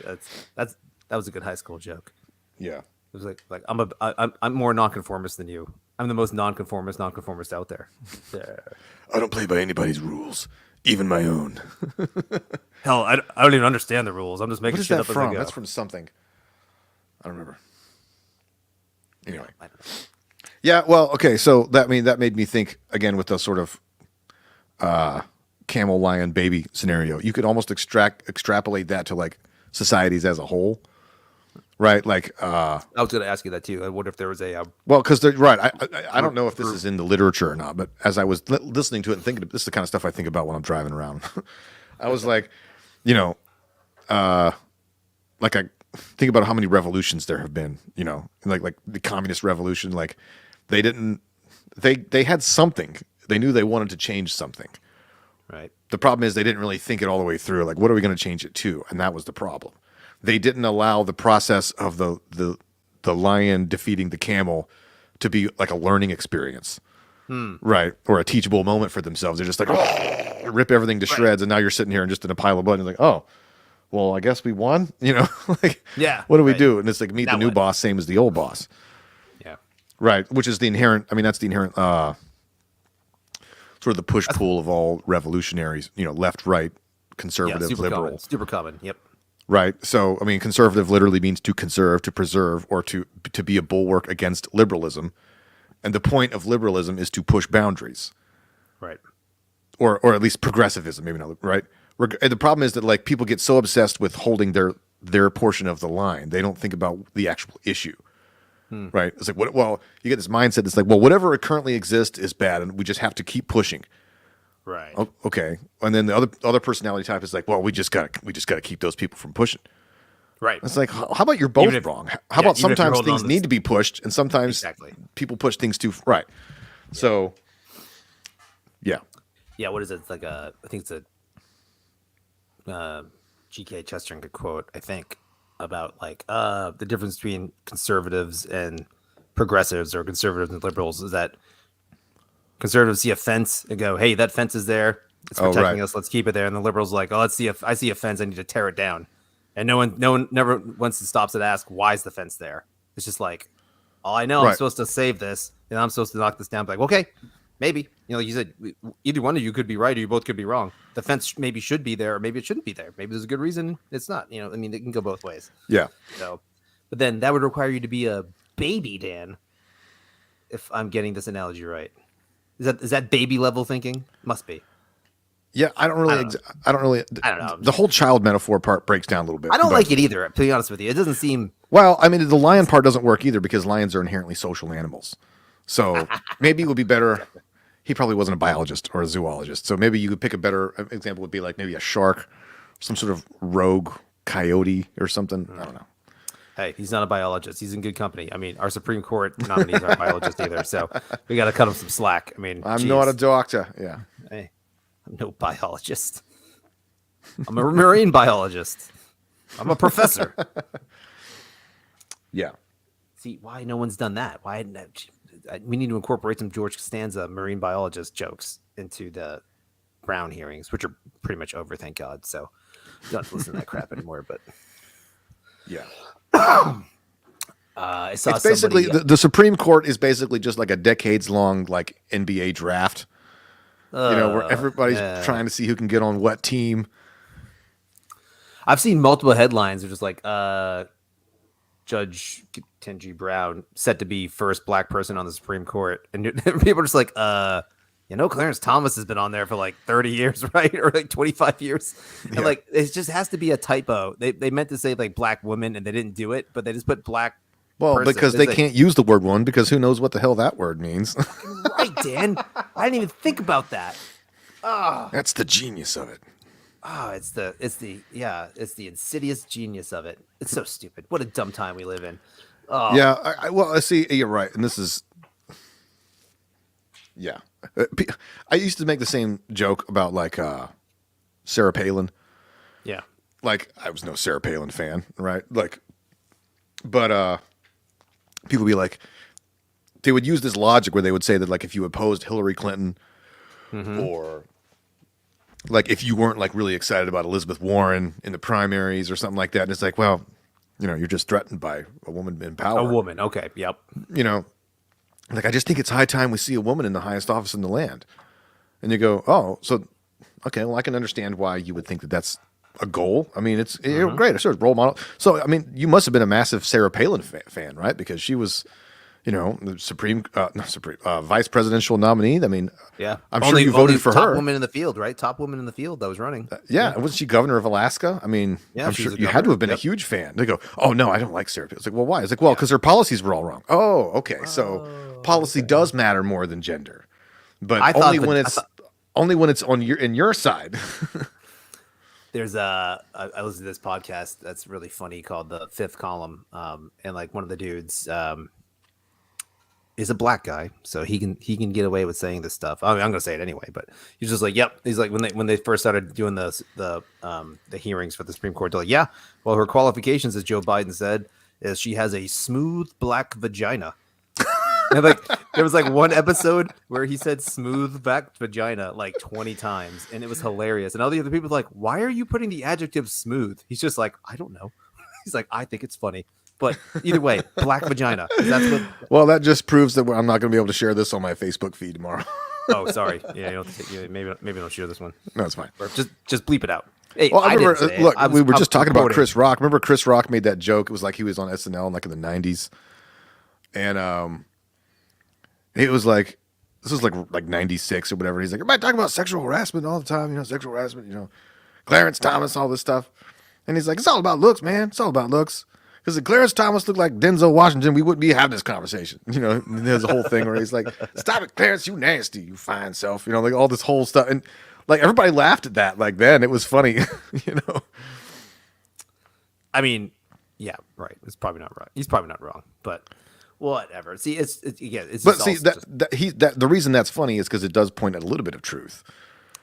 That was a good high school joke. Yeah. It was like I'm more nonconformist than you. I'm the most nonconformist out there. Yeah. I don't play by anybody's rules, even my own. Hell, I don't even understand the rules. I'm just making What is shit that up as I from? go. That's from something. I don't remember. Anyway. I don't know. Yeah, well, okay, so that made me think again with the sort of camel lion baby scenario. You could almost extrapolate that to like societies as a whole, right? Like, I was going to ask you that too. I wonder if there was a well, because right, I don't know if this is in the literature or not, but as I was listening to it and thinking, this is the kind of stuff I think about when I'm driving around. I was like, like I think about how many revolutions there have been, like the communist revolution, like they had something. They knew they wanted to change something, Right. The problem is they didn't really think it all the way through. Like, what are we going to change it to? And that was the problem. They didn't allow the process of the lion defeating the camel to be like a learning experience, right? Or a teachable moment for themselves. They're just like, oh, rip everything to shreds, and now you're sitting here and just in a pile of blood. And you're like, oh, well, I guess we won. You know, like, Yeah, what do we right. do? And it's like meet Now the new what? boss, same as the old boss, Yeah. right? Which is the inherent. I mean, that's the inherent. Sort of the push pull of all revolutionaries, you know, left, right, Yeah. conservative, Super liberal, common. Super common. Yep. right? So, I mean, conservative literally means to conserve, to preserve, or to be a bulwark against liberalism. And the point of liberalism is to push boundaries, Right. or at least progressivism, maybe not, right? And the problem is that like people get so obsessed with holding their portion of the line, they don't think about the actual issue. Right? It's like, what? Well, you get this mindset that's like, well, whatever currently exists is bad, and we just have to keep pushing. Right. Okay, and then the other personality type is like, well, we just gotta keep those people from pushing. Right. It's like, how about you're both Even if- wrong? How yeah, about even if you're sometimes holding things on to need to be pushed, and sometimes Exactly. people push things too right. So, yeah, Yeah. What is it? It's like I think it's a G.K. Chesterton quote, I think, about like the difference between conservatives and progressives, or conservatives and liberals, is that conservatives see a fence and go, "Hey, that fence is there. It's Oh, protecting right. us. Let's keep it there." And the liberals are like, "Oh, I see a fence. I need to tear it down." And no one never once stops to ask, "Why is the fence there?" It's just like, "Oh, I know. I'm Right. supposed to save this, and I'm supposed to knock this down." Like, okay, maybe, you know, like you said, either one of you could be right, or you both could be wrong. The fence maybe should be there, or maybe it shouldn't be there. Maybe there's a good reason it's not. You know, I mean, it can go both ways. yeah. So, but then that would require you to be a baby, Dan. If I'm getting this analogy right, is that baby level thinking? Must be. Yeah, I don't really. I don't really. I don't know. The whole child metaphor part breaks down a little bit. I don't but- like it either. To be honest with you, it doesn't seem. Well, I mean, the lion part doesn't work either because lions are inherently social animals. So maybe it would be better. He probably wasn't a biologist or a zoologist. So maybe you could pick a better example. Would be like maybe a shark, some sort of rogue coyote or something. I don't know. Hey, he's not a biologist. He's in good company. I mean, our Supreme Court nominees aren't biologists either, so we got to cut him some slack. I mean, I'm not a doctor. Yeah. Hey, I'm no biologist. I'm a marine biologist. I'm a professor. Yeah. See, why no one's done that? Why we need to incorporate some George Costanza marine biologist jokes into the Brown hearings, which are pretty much over, thank God. So you don't have to listen to that crap anymore. But Yeah. I saw It's basically somebody, the Supreme Court is basically just like a decades long like NBA draft. Where everybody's trying to see who can get on what team. I've seen multiple headlines. They're just like Judge Ketanji Brown set to be first black person on the Supreme Court, and people are just like, Clarence Thomas has been on there for like 30 years, right, or like 25 years, and Yeah. like it just has to be a typo. They meant to say like black woman, and they didn't do it, but they just put black. Well, person. because It's they like, can't use the word one because who knows what the hell that word means. right, Dan. I didn't even think about that. That's the genius of it. Oh, it's the insidious genius of it. It's so stupid. What a dumb time we live in. Oh, Yeah, I see. You're right, and this is, yeah. I used to make the same joke about like Sarah Palin. yeah. Like I was no Sarah Palin fan, right? Like, but people would be like, they would use this logic where they would say that like if you opposed Hillary Clinton, or like if you weren't like really excited about Elizabeth Warren in the primaries or something like that, and it's like, well, you're just threatened by a woman in power. A woman. Okay. Yep. Like I just think it's high time we see a woman in the highest office in the land. And you go, oh, so okay, well I can understand why you would think that that's a goal. I mean, it's great. It's sort of role model. So I mean, you must have been a massive Sarah Palin fan, right? Because she was, the vice presidential nominee. I mean, Yeah. I'm sure you voted for top her. woman in the field, right? Top woman in the field that was running. Yeah, wasn't she governor of Alaska? I mean, Yeah, I'm she sure was a you had to governor. have been a Yep. huge fan. They go, oh no, I don't like Sarah Palin. It's like, well, why? It's like, well, because her policies were all wrong. Oh, okay. So policy does matter more than gender, but I thought only that- when I it's thought- only when it's on your side. There's I listened to this podcast that's really funny called The Fifth Column, and like one of the dudes, is a black guy, so he can get away with saying this stuff. I mean, I'm gonna say it anyway, but he's just like, yep. He's like, when they first started doing the hearings for the Supreme Court, they're like, yeah, well, her qualifications, as Joe Biden said, is she has a smooth black vagina. And like there was like one episode where he said smooth back vagina like 20 times, and it was hilarious. And all the other people were like, why are you putting the adjective smooth? He's just like, I don't know. He's like, I think it's funny. But either way, black vagina. That's what. Well, that just proves that I'm not going to be able to share this on my Facebook feed tomorrow. Oh, sorry. Yeah, maybe don't share this one. No, it's fine. Or just bleep it out. Hey, Well, I remember. didn't say it. Look, we were I'm just talking about quoting. Chris Rock. Remember, Chris Rock made that joke. It was like he was on SNL in like in the '90s, and it was like this was like '96 or whatever. He's like, everybody talking about sexual harassment all the time. You know, sexual harassment. You know, Clarence Thomas, all this stuff. And he's like, it's all about looks, man. It's all about looks. Because if Clarence Thomas looked like Denzel Washington, we wouldn't be having this conversation. You know, and there's a whole thing where he's like, stop it, Clarence, you nasty, you fine self. You know, like all this whole stuff. And like everybody laughed at that. Like then it was funny, you know. I mean, yeah, right. It's probably not right. He's probably not wrong, but whatever. See, it's again, it's But just see, all the reason that's funny is because it does point at a little bit of truth.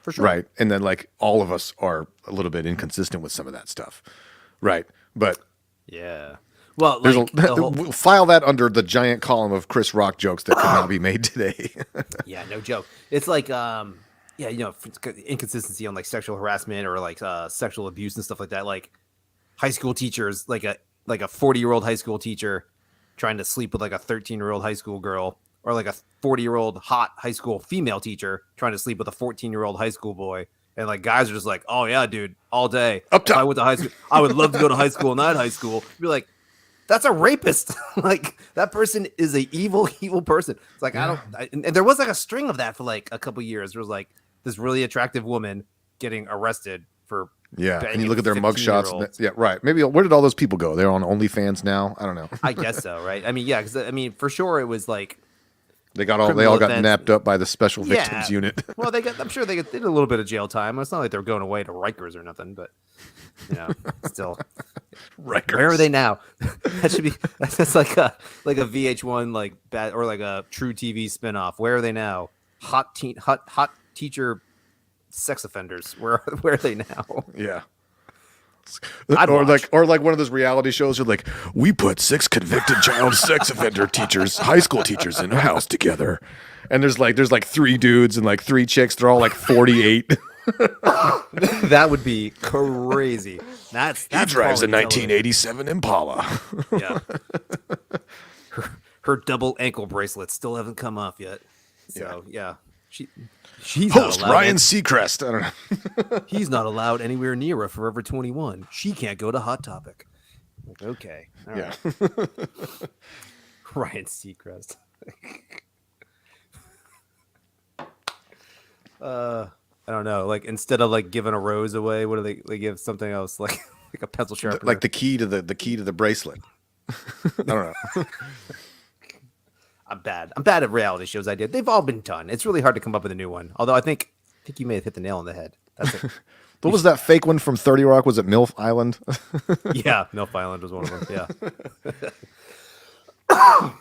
for sure. Right. And then like all of us are a little bit inconsistent with some of that stuff. Right. But Yeah. Well, there's like, the whole- we'll file that under the giant column of Chris Rock jokes that could not be made today. yeah, no joke. It's like, yeah, you know, inconsistency on like sexual harassment or like sexual abuse and stuff like that. Like high school teachers, like a 40-year-old high school teacher trying to sleep with like a 13-year-old high school girl, or like a 40-year-old hot high school female teacher trying to sleep with a 14-year-old high school boy. And like guys are just like, oh yeah, dude, all day. Up If I top. went to high school, I would love to go to high school, not high school. You're like, that's a rapist. Like that person is a evil person. It's like and there was like a string of that for like a couple years. There was like this really attractive woman getting arrested for Yeah. And banging you look at their mugshots. 15-year-olds. Yeah. Right. Maybe where did all those people go? They're on OnlyFans now. I don't know. I guess so, right? I mean, yeah, because I mean, for sure, it was like They all criminal got events. napped up by the special Yeah. victims unit. well, I'm sure they did a little bit of jail time. It's not like they're going away to Rikers or nothing, but you know, still. Rikers. Where are they now? That should be that's like a VH1 like bad or like a True TV spinoff. Where are they now? Hot teacher sex offenders. Where are they now? Yeah. I'd or watch. like one of those reality shows are like, we put 6 convicted child sex offender teachers, high school teachers in a house together. And there's like 3 dudes and like 3 chicks. They're all like 48. That would be crazy. That's He drives a quality 1987 Impala. television. Yeah. Her double ankle bracelets still haven't come off yet. So yeah. She's Host not allowed Ryan Seacrest. I don't know. He's not allowed anywhere near a Forever 21. She can't go to Hot Topic. Like, okay. All Yeah. right. Ryan Seacrest. I don't know. Like instead of like giving a rose away, what do they give something else like a pencil sharpener? Like the key to the bracelet. I don't know. I'm bad at reality shows. They've all been done. It's really hard to come up with a new one. Although I think you may have hit the nail on the head. That's it. What was that fake one from 30 Rock? Was it MILF Island? Yeah, Milf Island was one of them. Yeah.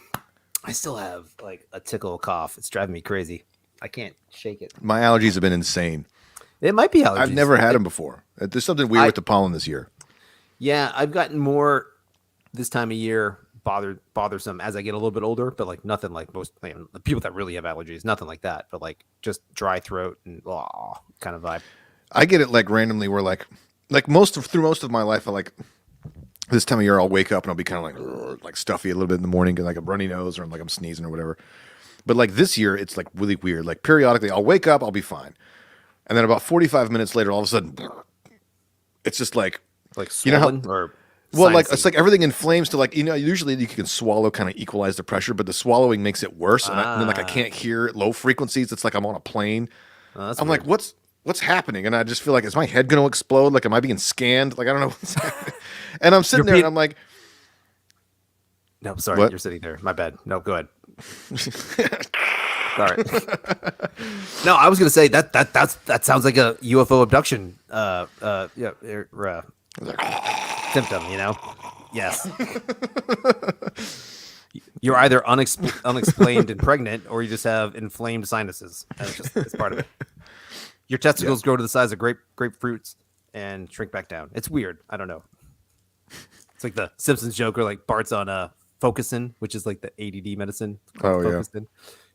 I still have like a tickle cough. It's driving me crazy. I can't shake it. My allergies have been insane. It might be allergies. I've never had them before. There's something weird with the pollen this year. Yeah, I've gotten more this time of year bothersome as I get a little bit older, but like nothing like most the people that really have allergies, nothing like that, but like just dry throat and kind of vibe. I get it like randomly where like through most of my life, I like this time of year I'll wake up and I'll be kind of like stuffy a little bit in the morning and like a runny nose or like I'm sneezing or whatever. But like this year it's like really weird. Like periodically I'll wake up, I'll be fine. And then about 45 minutes later, all of a sudden it's just like Swollen you know how, or well, like sinusy? it's like everything inflames to like, you know, usually you can swallow, kind of equalize the pressure, but the swallowing makes it worse. And then like I can't hear low frequencies. It's like I'm on a plane. that's I'm weird. like, what's happening? And I just feel like, is my head going to explode? Like, am I being scanned? Like, I don't know what's happening. And I'm sitting there and I'm like, No, sorry, What? you're sitting there. My bad. No, go ahead. Sorry. No, I was gonna say that sounds like a UFO abduction symptom, you know? Yes. You're either unexplained and pregnant, or you just have inflamed sinuses. It's part of it. Your testicles grow to the size of grapefruits and shrink back down. It's weird. I don't know. It's like the Simpsons joke where like Bart's on Focusin, which is like the ADD medicine. Oh, yeah. Focusin.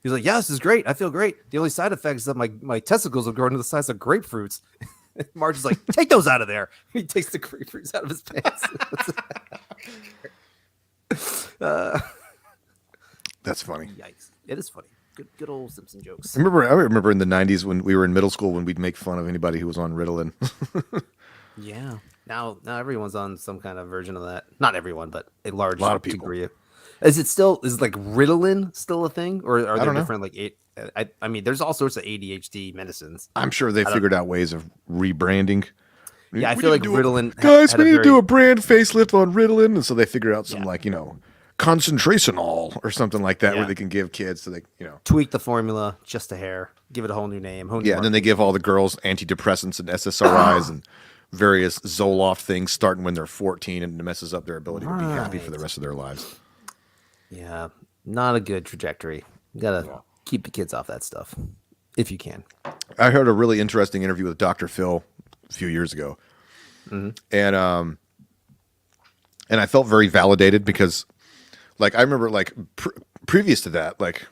He's like, yeah, this is great. I feel great. The only side effect is that my testicles have grown to the size of grapefruits. Marge is like, take those out of there. He takes the grapefruits out of his pants. That's funny. Yikes. It is funny. Good old Simpson jokes. I remember in the 90s when we were in middle school when we'd make fun of anybody who was on Ritalin. Yeah. Now everyone's on some kind of version of that. Not everyone, but a lot of people. degree. Is like Ritalin still a thing, or are there don't know. different like I mean, there's all sorts of ADHD medicines. I'm sure they figured out ways of rebranding. Yeah, I feel like Ritalin. Guys, we need to do a brand facelift on Ritalin, and so they figured out some concentrationol or something like that where they can give kids so they tweak the formula just a hair, give it a whole new name. And then they give all the girls antidepressants and SSRIs and various Zoloft things starting when they're 14, and it messes up their ability to be happy for the rest of their lives. Yeah, not a good trajectory. You gotta keep the kids off that stuff if you can. I heard a really interesting interview with Dr. Phil a few years ago, and I felt very validated because, like, I remember like previous to that, like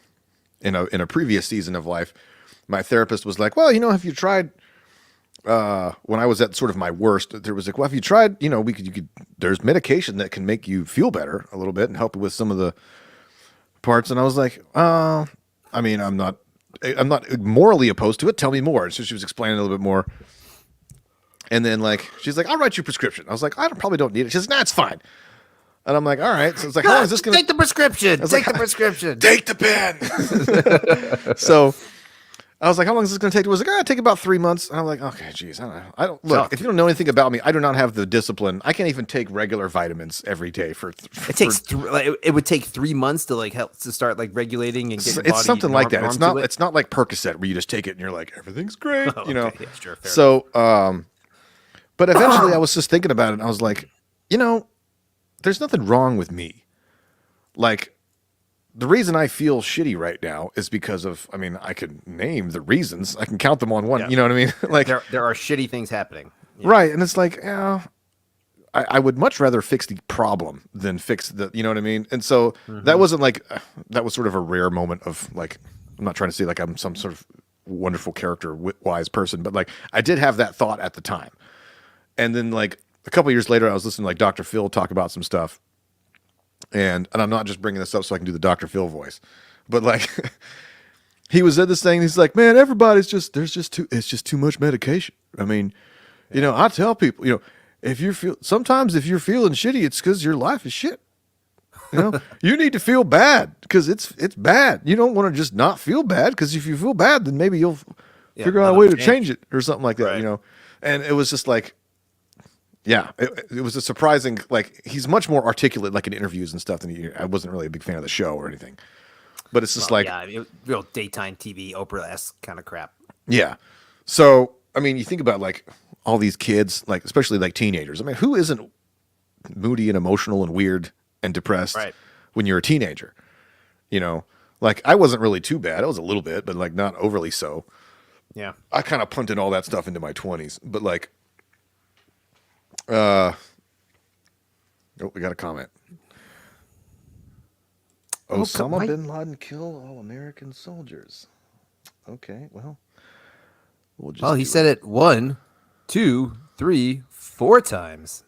in a previous season of life, my therapist was like, "Well, have you tried?" When I was at sort of my worst, there was like, "Well, have you tried? There's medication that can make you feel better a little bit and help with some of the parts." And I was like, I mean, I'm not morally opposed to it. Tell me more." So she was explaining a little bit more. And then she's like, "I'll write you a prescription." I was like, probably don't need it. She's like, "Nah, it's fine." And I'm like, "All right." So it's like, "How long is this going to take the prescription? Take the pen. So I was like, "How long is this going to take?" It was like, "Take about 3 months." And I'm like, "Okay, geez, I don't look. If you don't know anything about me, I do not have the discipline. I can't even take regular vitamins every day for it takes it would take 3 months to help to start regulating and get your body. It's something like that. It's not like Percocet where you just take it and you're like, everything's great, Yeah, sure, fair so, but eventually I was just thinking about it and I was like, there's nothing wrong with me. Like, the reason I feel shitty right now is because of, I can name the reasons. I can count them on one. Yeah. You know what I mean? Like, there are shitty things happening. Yeah. Right. And it's like, I would much rather fix the problem than fix the, you know what I mean? And so that wasn't that was sort of a rare moment of I'm not trying to say I'm some sort of wonderful character wise person, but I did have that thought at the time. And then a couple of years later, I was listening to Dr. Phil talk about some stuff. And I'm not just bringing this up so I can do the Dr. Phil voice, but he was at this thing. And he's like, "Man, everybody's it's just too much medication. I mean, I tell people, sometimes if you're feeling shitty, it's because your life is shit. You need to feel bad because it's bad. You don't want to just not feel bad because if you feel bad, then maybe you'll figure out a way to change it or something like that, right. And it was just it was a surprising, he's much more articulate, in interviews and stuff than I wasn't really a big fan of the show or anything, but it's just real daytime TV, Oprah-esque kind of crap. Yeah. So, you think about all these kids, especially teenagers. Who isn't moody and emotional and weird and depressed when you're a teenager? I wasn't really too bad. I was a little bit, but not overly so. Yeah. I kind of punted all that stuff into my 20s, but we got a comment. Osama bin Laden killed all American soldiers. Okay, well, we'll just. Well, he said it 1, 2, 3, 4 times.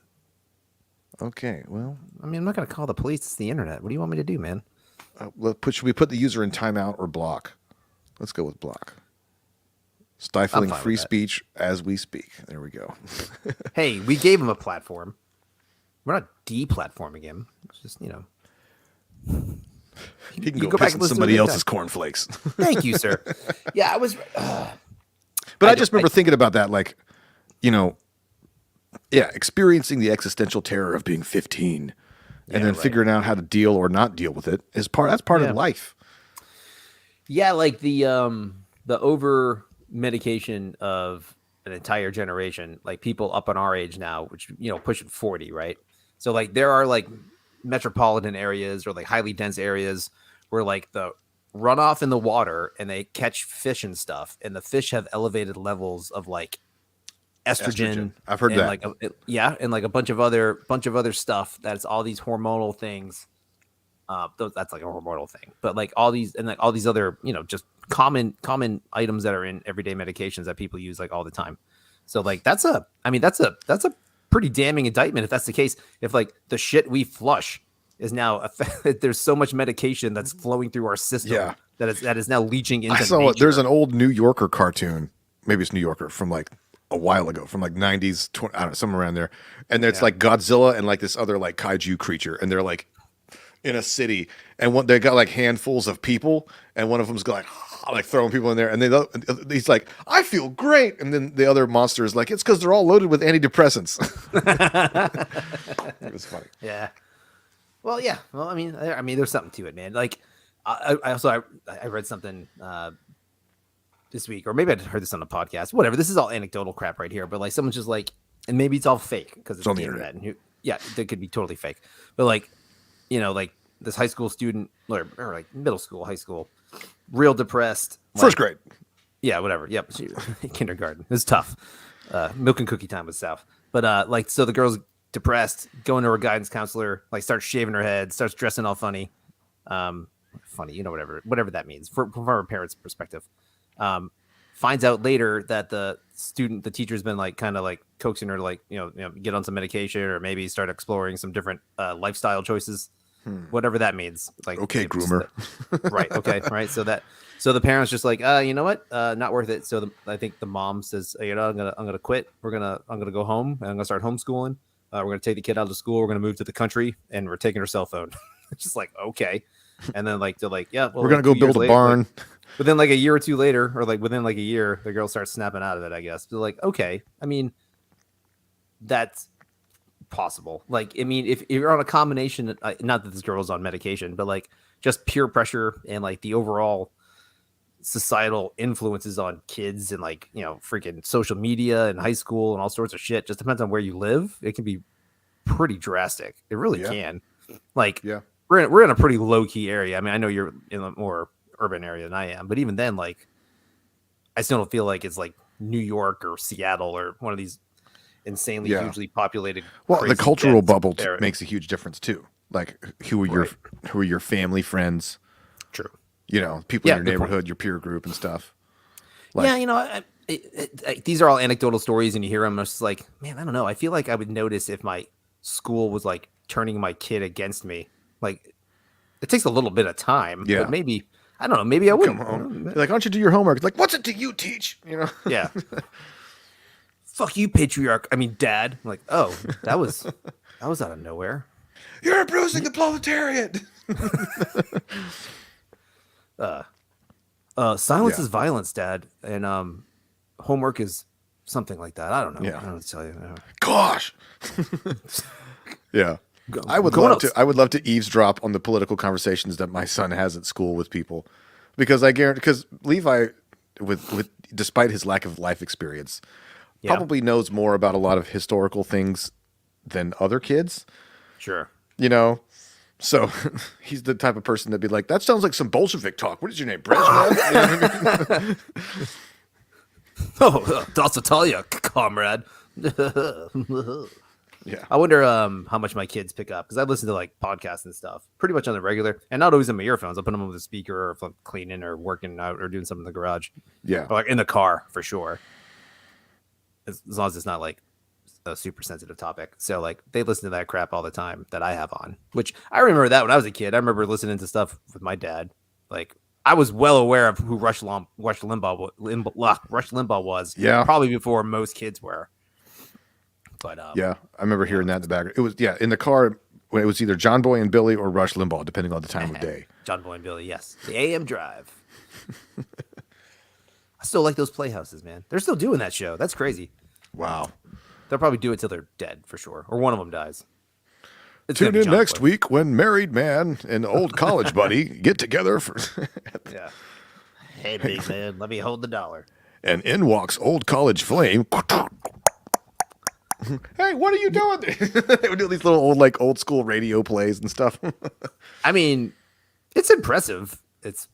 Okay, well, I'm not going to call the police. It's the internet. What do you want me to do, man? Should we put the user in timeout or block? Let's go with block. Stifling free speech as we speak. There we go. Hey, we gave him a platform. We're not deplatforming him. It's just, He can go piss in somebody else's cornflakes. Thank you, sir. Yeah, I was. But I just remember thinking about that, experiencing the existential terror of being 15 and then figuring out how to deal or not deal with it is that's part of life. Yeah, the over medication of an entire generation, people up on our age now, which pushing 40, right? So there are metropolitan areas or like highly dense areas where like the runoff in the water and they catch fish and stuff, and the fish have elevated levels of like estrogen. I've heard and that. like and like a bunch of other stuff that's all these hormonal things. That's like a hormonal thing, but like all these other, just common items that are in everyday medications that people use like all the time. So like that's a pretty damning indictment if that's the case. If like the shit we flush is now there's so much medication that's flowing through our system that is now leaching into I saw nature. there's an old New Yorker cartoon, maybe it's New Yorker from like a while ago, from like 90s, I don't know, somewhere around there, and it's like Godzilla and like this other like kaiju creature, and they're like in a city, and they got like handfuls of people, and one of them's like throwing people in there, and he's like, I feel great, and then the other monster is like, it's because they're all loaded with antidepressants. It was funny. Yeah. Well, yeah. Well, I mean, there's something to it, man. Like, I read something this week, or maybe I heard this on a podcast. Whatever. This is all anecdotal crap right here, but like, someone's just like, and maybe it's all fake because it's on the internet. And they could be totally fake. But like, like this high school student or like middle school, high school, real depressed. First grade. Yeah, whatever. Yep. Kindergarten. It's tough. Milk and cookie time with South. But like, so the girl's depressed, going to her guidance counselor, like starts shaving her head, starts dressing all funny. Funny, whatever that means from her parents' perspective. Finds out later that the teacher's been like kind of like coaxing her to like, get on some medication or maybe start exploring some different lifestyle choices. Whatever that means. Like, okay, groomer. Right. Okay. Right. So the parents just like, you know what? Not worth it. So I think the mom says, hey, I'm gonna quit. I'm gonna go home and I'm gonna start homeschooling. We're gonna take the kid out of school. We're gonna move to the country, and we're taking her cell phone. It's just like, okay. And then like they're like, yeah, well, we're gonna go build a barn. But then like a year or two later, or like within like a year, the girl starts snapping out of it. I guess. They're like, okay. I mean, that's possible. Like, I mean, if you're on a combination, not that this girl's on medication, but like just peer pressure and like the overall societal influences on kids and like, freaking social media and high school and all sorts of shit, just depends on where you live. It can be pretty drastic. It really can. Like, we're in a pretty low key area. I mean, I know you're in a more urban area than I am, but even then, like, I still don't feel like it's like New York or Seattle or one of these insanely hugely populated. Well, the cultural bubble makes a huge difference too. Like, who are your family friends? True. People in your neighborhood, your peer group and stuff. Like, these are all anecdotal stories, and you hear them. I'm just like, man, I don't know. I feel like I would notice if my school was like turning my kid against me. Like, it takes a little bit of time, but maybe, I don't know. Maybe I wouldn't. Come home. Like, why don't you do your homework? Like, what's it do you teach? Yeah. Fuck you, patriarch. I mean, dad. I'm like, oh, that was out of nowhere. You're bruising the proletariat. Silence is violence, Dad, and homework is something like that. I don't know. Yeah. I don't know what to tell you. Gosh. Yeah. I would love to eavesdrop on the political conversations that my son has at school with people, because because Levi, with despite his lack of life experience, probably knows more about a lot of historical things than other kids. Sure. So he's the type of person that'd be like, that sounds like some Bolshevik talk. What is your name, Brezhnev? I mean? Oh, that's Italia, comrade. Yeah. I wonder how much my kids pick up, because I listen to like podcasts and stuff pretty much on the regular, and not always in my earphones. I'll put them on with a speaker, or if I'm cleaning or working out or doing something in the garage. Yeah. Or like in the car for sure. As long as it's not like a super sensitive topic. So like they listen to that crap all the time that I have on, which I remember that when I was a kid. I remember listening to stuff with my dad. Like, I was well aware of who Rush Limbaugh was. Yeah. Probably before most kids were. But yeah, I remember hearing that in the background. It was in the car when it was either John Boy and Billy or Rush Limbaugh, depending on the time of day. John Boy and Billy, yes. The AM Drive. I still like those Playhouses, man. They're still doing that show. That's crazy. Wow. They'll probably do it till they're dead for sure, or one of them dies. Tune in next week when married man and old college buddy get together for. Yeah. Hey, big man, let me hold the dollar. And in walks old college flame. Hey, what are you doing? They would do these little old school radio plays and stuff. I mean, it's impressive. It's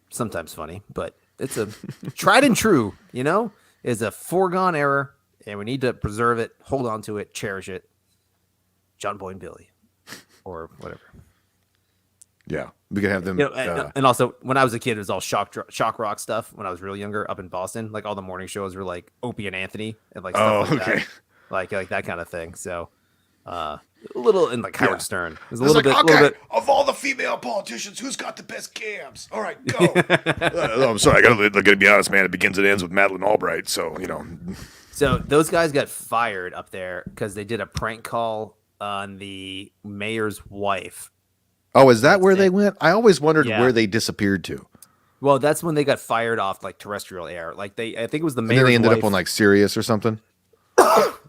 sometimes funny, but it's a tried and true, is a foregone error, and we need to preserve it, hold on to it, cherish it. John Boy and Billy, or whatever. Yeah, we could have them. And also, when I was a kid, it was all shock rock stuff. When I was real younger, up in Boston, like all the morning shows were like Opie and Anthony and like stuff like that, like that kind of thing. So, a little in like Howard Stern. It was a little bit. Of all the female politicians, who's got the best cams? All right, go. I'm sorry, I gotta be honest, man. It begins and ends with Madeleine Albright. So So those guys got fired up there because they did a prank call on the mayor's wife. Oh, is that where they went? I always wondered where they disappeared to. Well, that's when they got fired off like terrestrial air. Like I think it was the mayor's and then they ended wife. up on like Sirius or something.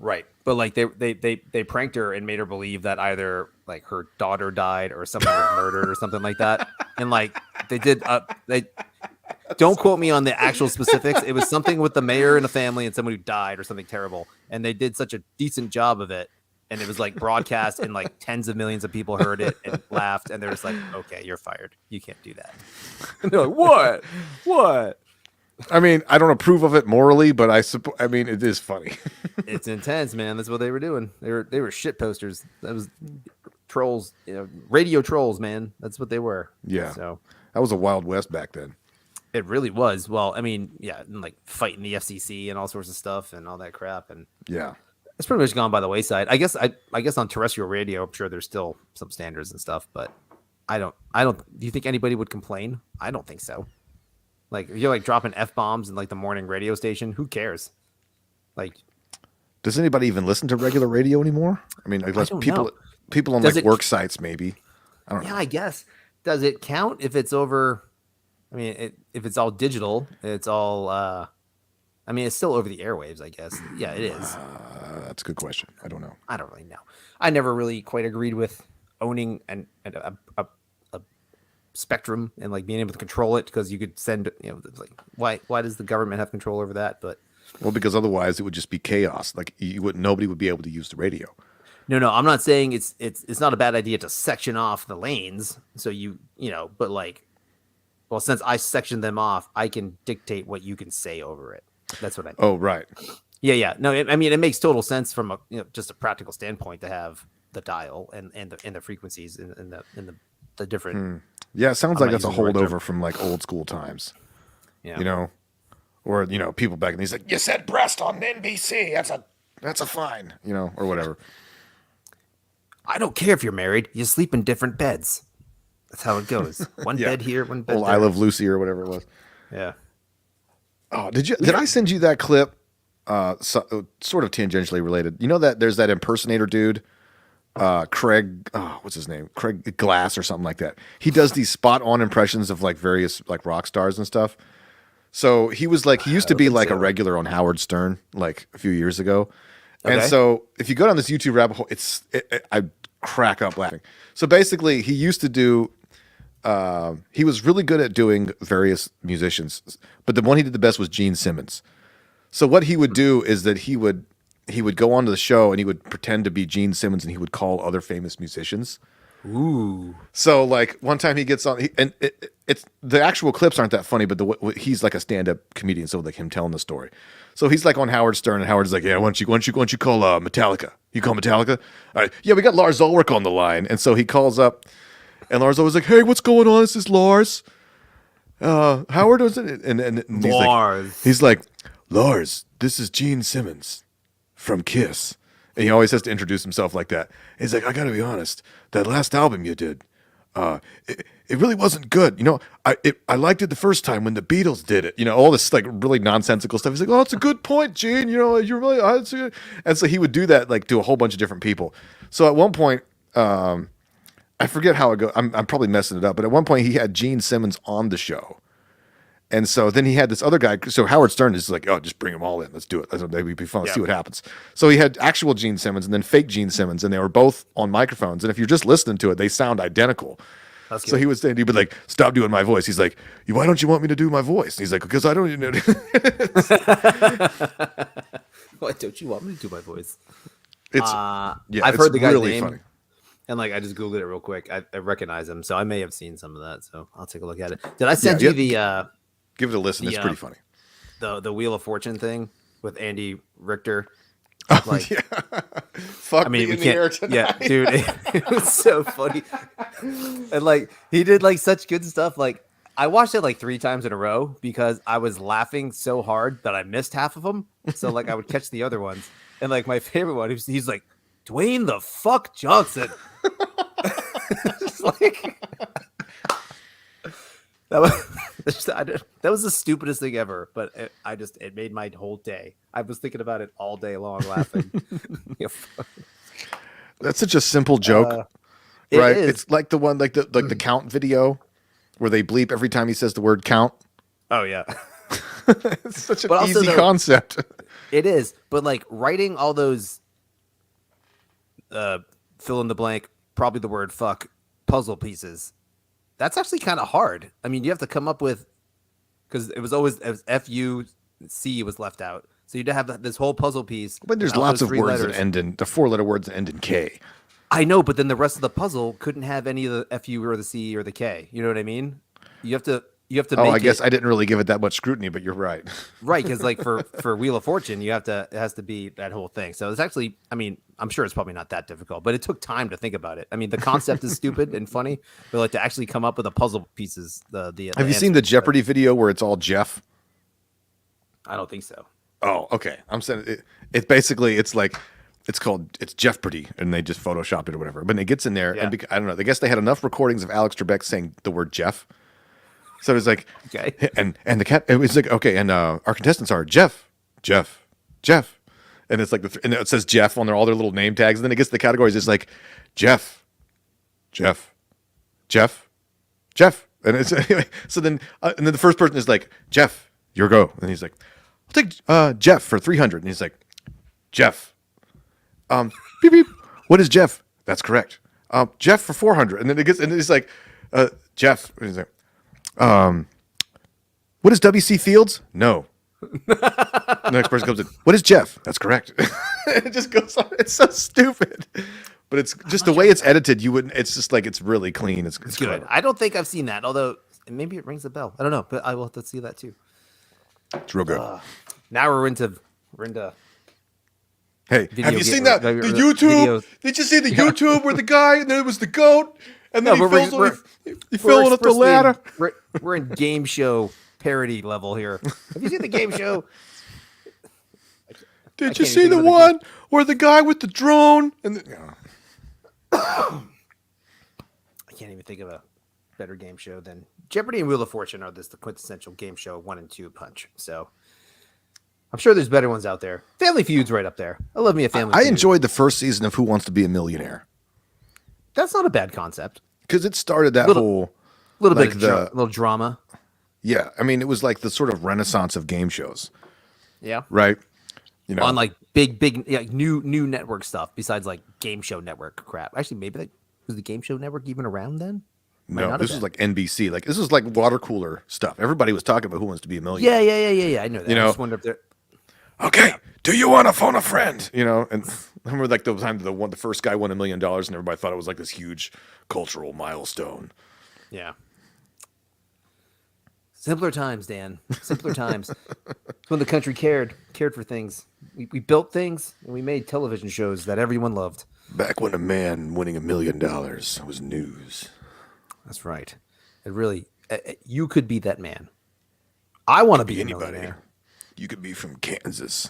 Right. But like they pranked her and made her believe that either like her daughter died or someone was murdered or something like that. And like they did they don't quote me on the actual specifics. It was something with the mayor and a family and someone who died or something terrible. And they did such a decent job of it. And it was like broadcast and like tens of millions of people heard it and laughed. And they're just like, okay, you're fired. You can't do that. And they're like, what? What? I mean, I don't approve of it morally, but I mean, it is funny. It's intense, man. That's what they were doing. They were shit posters. That was trolls, radio trolls, man. That's what they were. Yeah. So that was a Wild West back then. it really was. Well, I mean, yeah, and like fighting the FCC and all sorts of stuff and all that crap, and yeah, it's pretty much gone by the wayside. I guess on terrestrial radio, I'm sure there's still some standards and stuff, but I don't. Do you think anybody would complain? I don't think so. Like if you're like dropping F-bombs in like the morning radio station, who cares? Like, does anybody even listen to regular radio anymore? I mean, unless people on like work sites, maybe. I don't know. Yeah, I guess. Does it count if it's over? I mean, if it's all digital, it's all. I mean, it's still over the airwaves, I guess. Yeah, it is. That's a good question. I don't know. I don't really know. I never really quite agreed with owning a spectrum and like being able to control it, because you could send, like, why does the government have control over that? But well, because otherwise it would just be chaos. Like nobody would be able to use the radio. No, I'm not saying it's not a bad idea to section off the lanes. So but like, well, since I section them off, I can dictate what you can say over it. That's what I mean. Oh, right. Yeah. No, I mean, it makes total sense from just a practical standpoint to have the dial and the frequencies and the different. Yeah, it sounds like that's a holdover from like old school times. Yeah. Or people back then, he's like, you said breast on NBC. That's a fine, or whatever. I don't care if you're married. You sleep in different beds. That's how it goes. One bed here, one bed there. I Love Lucy or whatever it was. Yeah. Oh, did I send you that clip? Sort of tangentially related. You know that there's that impersonator dude, Craig. Oh, what's his name? Craig Glass or something like that. He does these spot on impressions of like various like rock stars and stuff. So he used to be like a regular on Howard Stern like a few years ago. Okay. And so if you go down this YouTube rabbit hole, I crack up laughing. So basically he used to do, he was really good at doing various musicians, but the one he did the best was Gene Simmons. So what he would do is that he would go onto the show and he would pretend to be Gene Simmons and he would call other famous musicians. Ooh. So like one time he gets on, it's the actual clips aren't that funny, but he's like a stand-up comedian, so like him telling the story. So he's like on Howard Stern, and Howard's like, yeah, why don't you call Metallica? You call Metallica? All right, yeah, we got Lars Ulrich on the line, and so he calls up, and Lars Ulrich's like, hey, what's going on? This is Lars. Howard was it? And he's like, Lars, this is Gene Simmons from Kiss. And he always has to introduce himself like that. He's like, I got to be honest, that last album you did, it really wasn't good. I liked it the first time when the Beatles did it. All this like really nonsensical stuff. He's like, oh, it's a good point, Gene. You're really, it's good. And so he would do that like to a whole bunch of different people. So at one point, I forget how it goes. I'm probably messing it up, but at one point he had Gene Simmons on the show. And so then he had this other guy. So Howard Stern is like, oh, just bring them all in. Let's do it. That would be fun. Let's see what happens. So he had actual Gene Simmons and then fake Gene Simmons, and they were both on microphones. And if you're just listening to it, they sound identical. So he would be like, stop doing my voice. He's like, why don't you want me to do my voice? And he's like, because I don't even know. Why don't you want me to do my voice? It's I've it's heard the guy's really name, funny. and like I just googled it real quick. I recognize him, so I may have seen some of that. So I'll take a look at it. Did I send you the Give it a listen. It's the, pretty funny. the Wheel of Fortune thing with Andy Richter? Oh, Like, yeah. Fuck I mean, me we in the air can't. Yeah, tonight. dude, it was so funny, and like he did like such good stuff. Like I watched it like 3 times in a row because I was laughing so hard that I missed half of them. So like I would catch the other ones, and like my favorite one, he's like Dwayne the fuck Johnson. Just like that was that was the stupidest thing ever, but it made my whole day. I was thinking about it all day long, laughing. Yeah, That's such a simple joke, it right? is. It's like the one, like the count video, where they bleep every time he says the word count. Oh yeah, It's such an But also, easy though, concept. it is. But like writing all those fill in the blank, probably the word fuck puzzle pieces. That's actually kind of hard. I mean, you have to come up with, because it was FUC was left out, so you'd have this whole puzzle piece. But there's without lots those of 3 words letters. that end in the 4-letter words that end in K. I know, but then the rest of the puzzle couldn't have any of the FU or the C or the K. You know what I mean? You have to. Oh, Make I guess it, I didn't really give it that much scrutiny, but you're right. right, because like for Wheel of Fortune, it has to be that whole thing. So it's actually, I mean, I'm sure it's probably not that difficult, but it took time to think about it. I mean, the concept is stupid and funny, but like to actually come up with the puzzle pieces. Have you seen the Jeopardy video where it's all Jeff? I don't think so. Oh, okay. I'm saying it basically it's like it's Jeopardy, and they just Photoshop it or whatever. But it gets in there, Yeah. and I don't know. I guess they had enough recordings of Alex Trebek saying the word Jeff. So it's like, Okay. and the cat. It was like, okay, and our contestants are Jeff, and it's like and it says Jeff on all their little name tags, and then it gets to the categories. It's like Jeff, and it's so then and then the first person is like Jeff, your go, and he's like, I'll take Jeff for 300, and he's like, Jeff, beep beep, what is Jeff? That's correct. Jeff for 400, and then it gets and it's like, Jeff, and he's like, what is W.C. Fields? No. The next person comes in. What is Jeff? That's correct. It just goes on. It's so stupid, but it's just the way it's edited. You wouldn't. It's just like it's really clean. It's Good. clever. I don't think I've seen that, although maybe it rings a bell. I don't know, but I will have to see that too. It's real good. Now we're into Hey, video have you ga- seen that? like, The videos. YouTube? Did you see the YouTube where the guy and then it was the goat and then No, he but fell up the expressly ladder? We're in game show parody level here. Have you seen the game show? Did can't you even see think the of the one where the guy with the drone and I can't even think of a better game show than Jeopardy and Wheel of Fortune are the quintessential game show 1 and 2 punch. So I'm sure there's better ones out there. Family Feud's right up there. I love me a Family I Feud. enjoyed the first season of Who Wants to Be a Millionaire That's not a bad concept. because it started that Little- whole A little Like bit of the- little drama. yeah. I mean, it was like the sort of renaissance of game shows, Yeah. right? You know, On like big new network stuff besides like Game Show Network crap. Actually, maybe that was the Game Show Network even around then? Might no, not this have was been. like NBC. Like this was like water cooler stuff. Everybody was talking about Who Wants to Be a Millionaire. Yeah. I know that. You I know, just wonder if they're Okay, do you want to phone a friend? You know, and I remember like the time the first guy won $1 million, and everybody thought it was like this huge cultural milestone. yeah. Simpler times, Dan. Simpler times. It's when the country cared for things. We built things and we made television shows that everyone loved. Back when a man winning $1 million was news. That's right. It really, you could be that man. I want to be a Anybody. millionaire. You could be from Kansas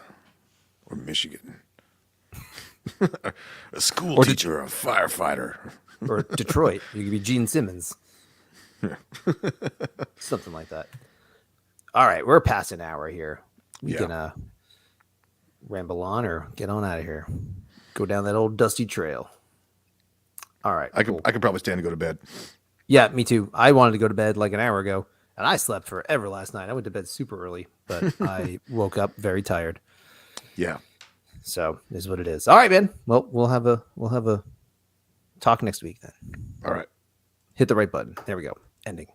or Michigan, a school Or teacher, or a firefighter. Or Detroit. You could be Gene Simmons. Something like that. All right, we're past an hour here. We Yeah. can ramble on or get on out of here. Go down that old dusty trail. All right. I cool. could probably stand to go to bed. Yeah, me too. I wanted to go to bed like an hour ago, and I slept forever last night. I went to bed super early, but I woke up very tired. Yeah. So is what it is. All right, man. Well, we'll have a talk next week then. All right. Hit the right button. There we go. Ending.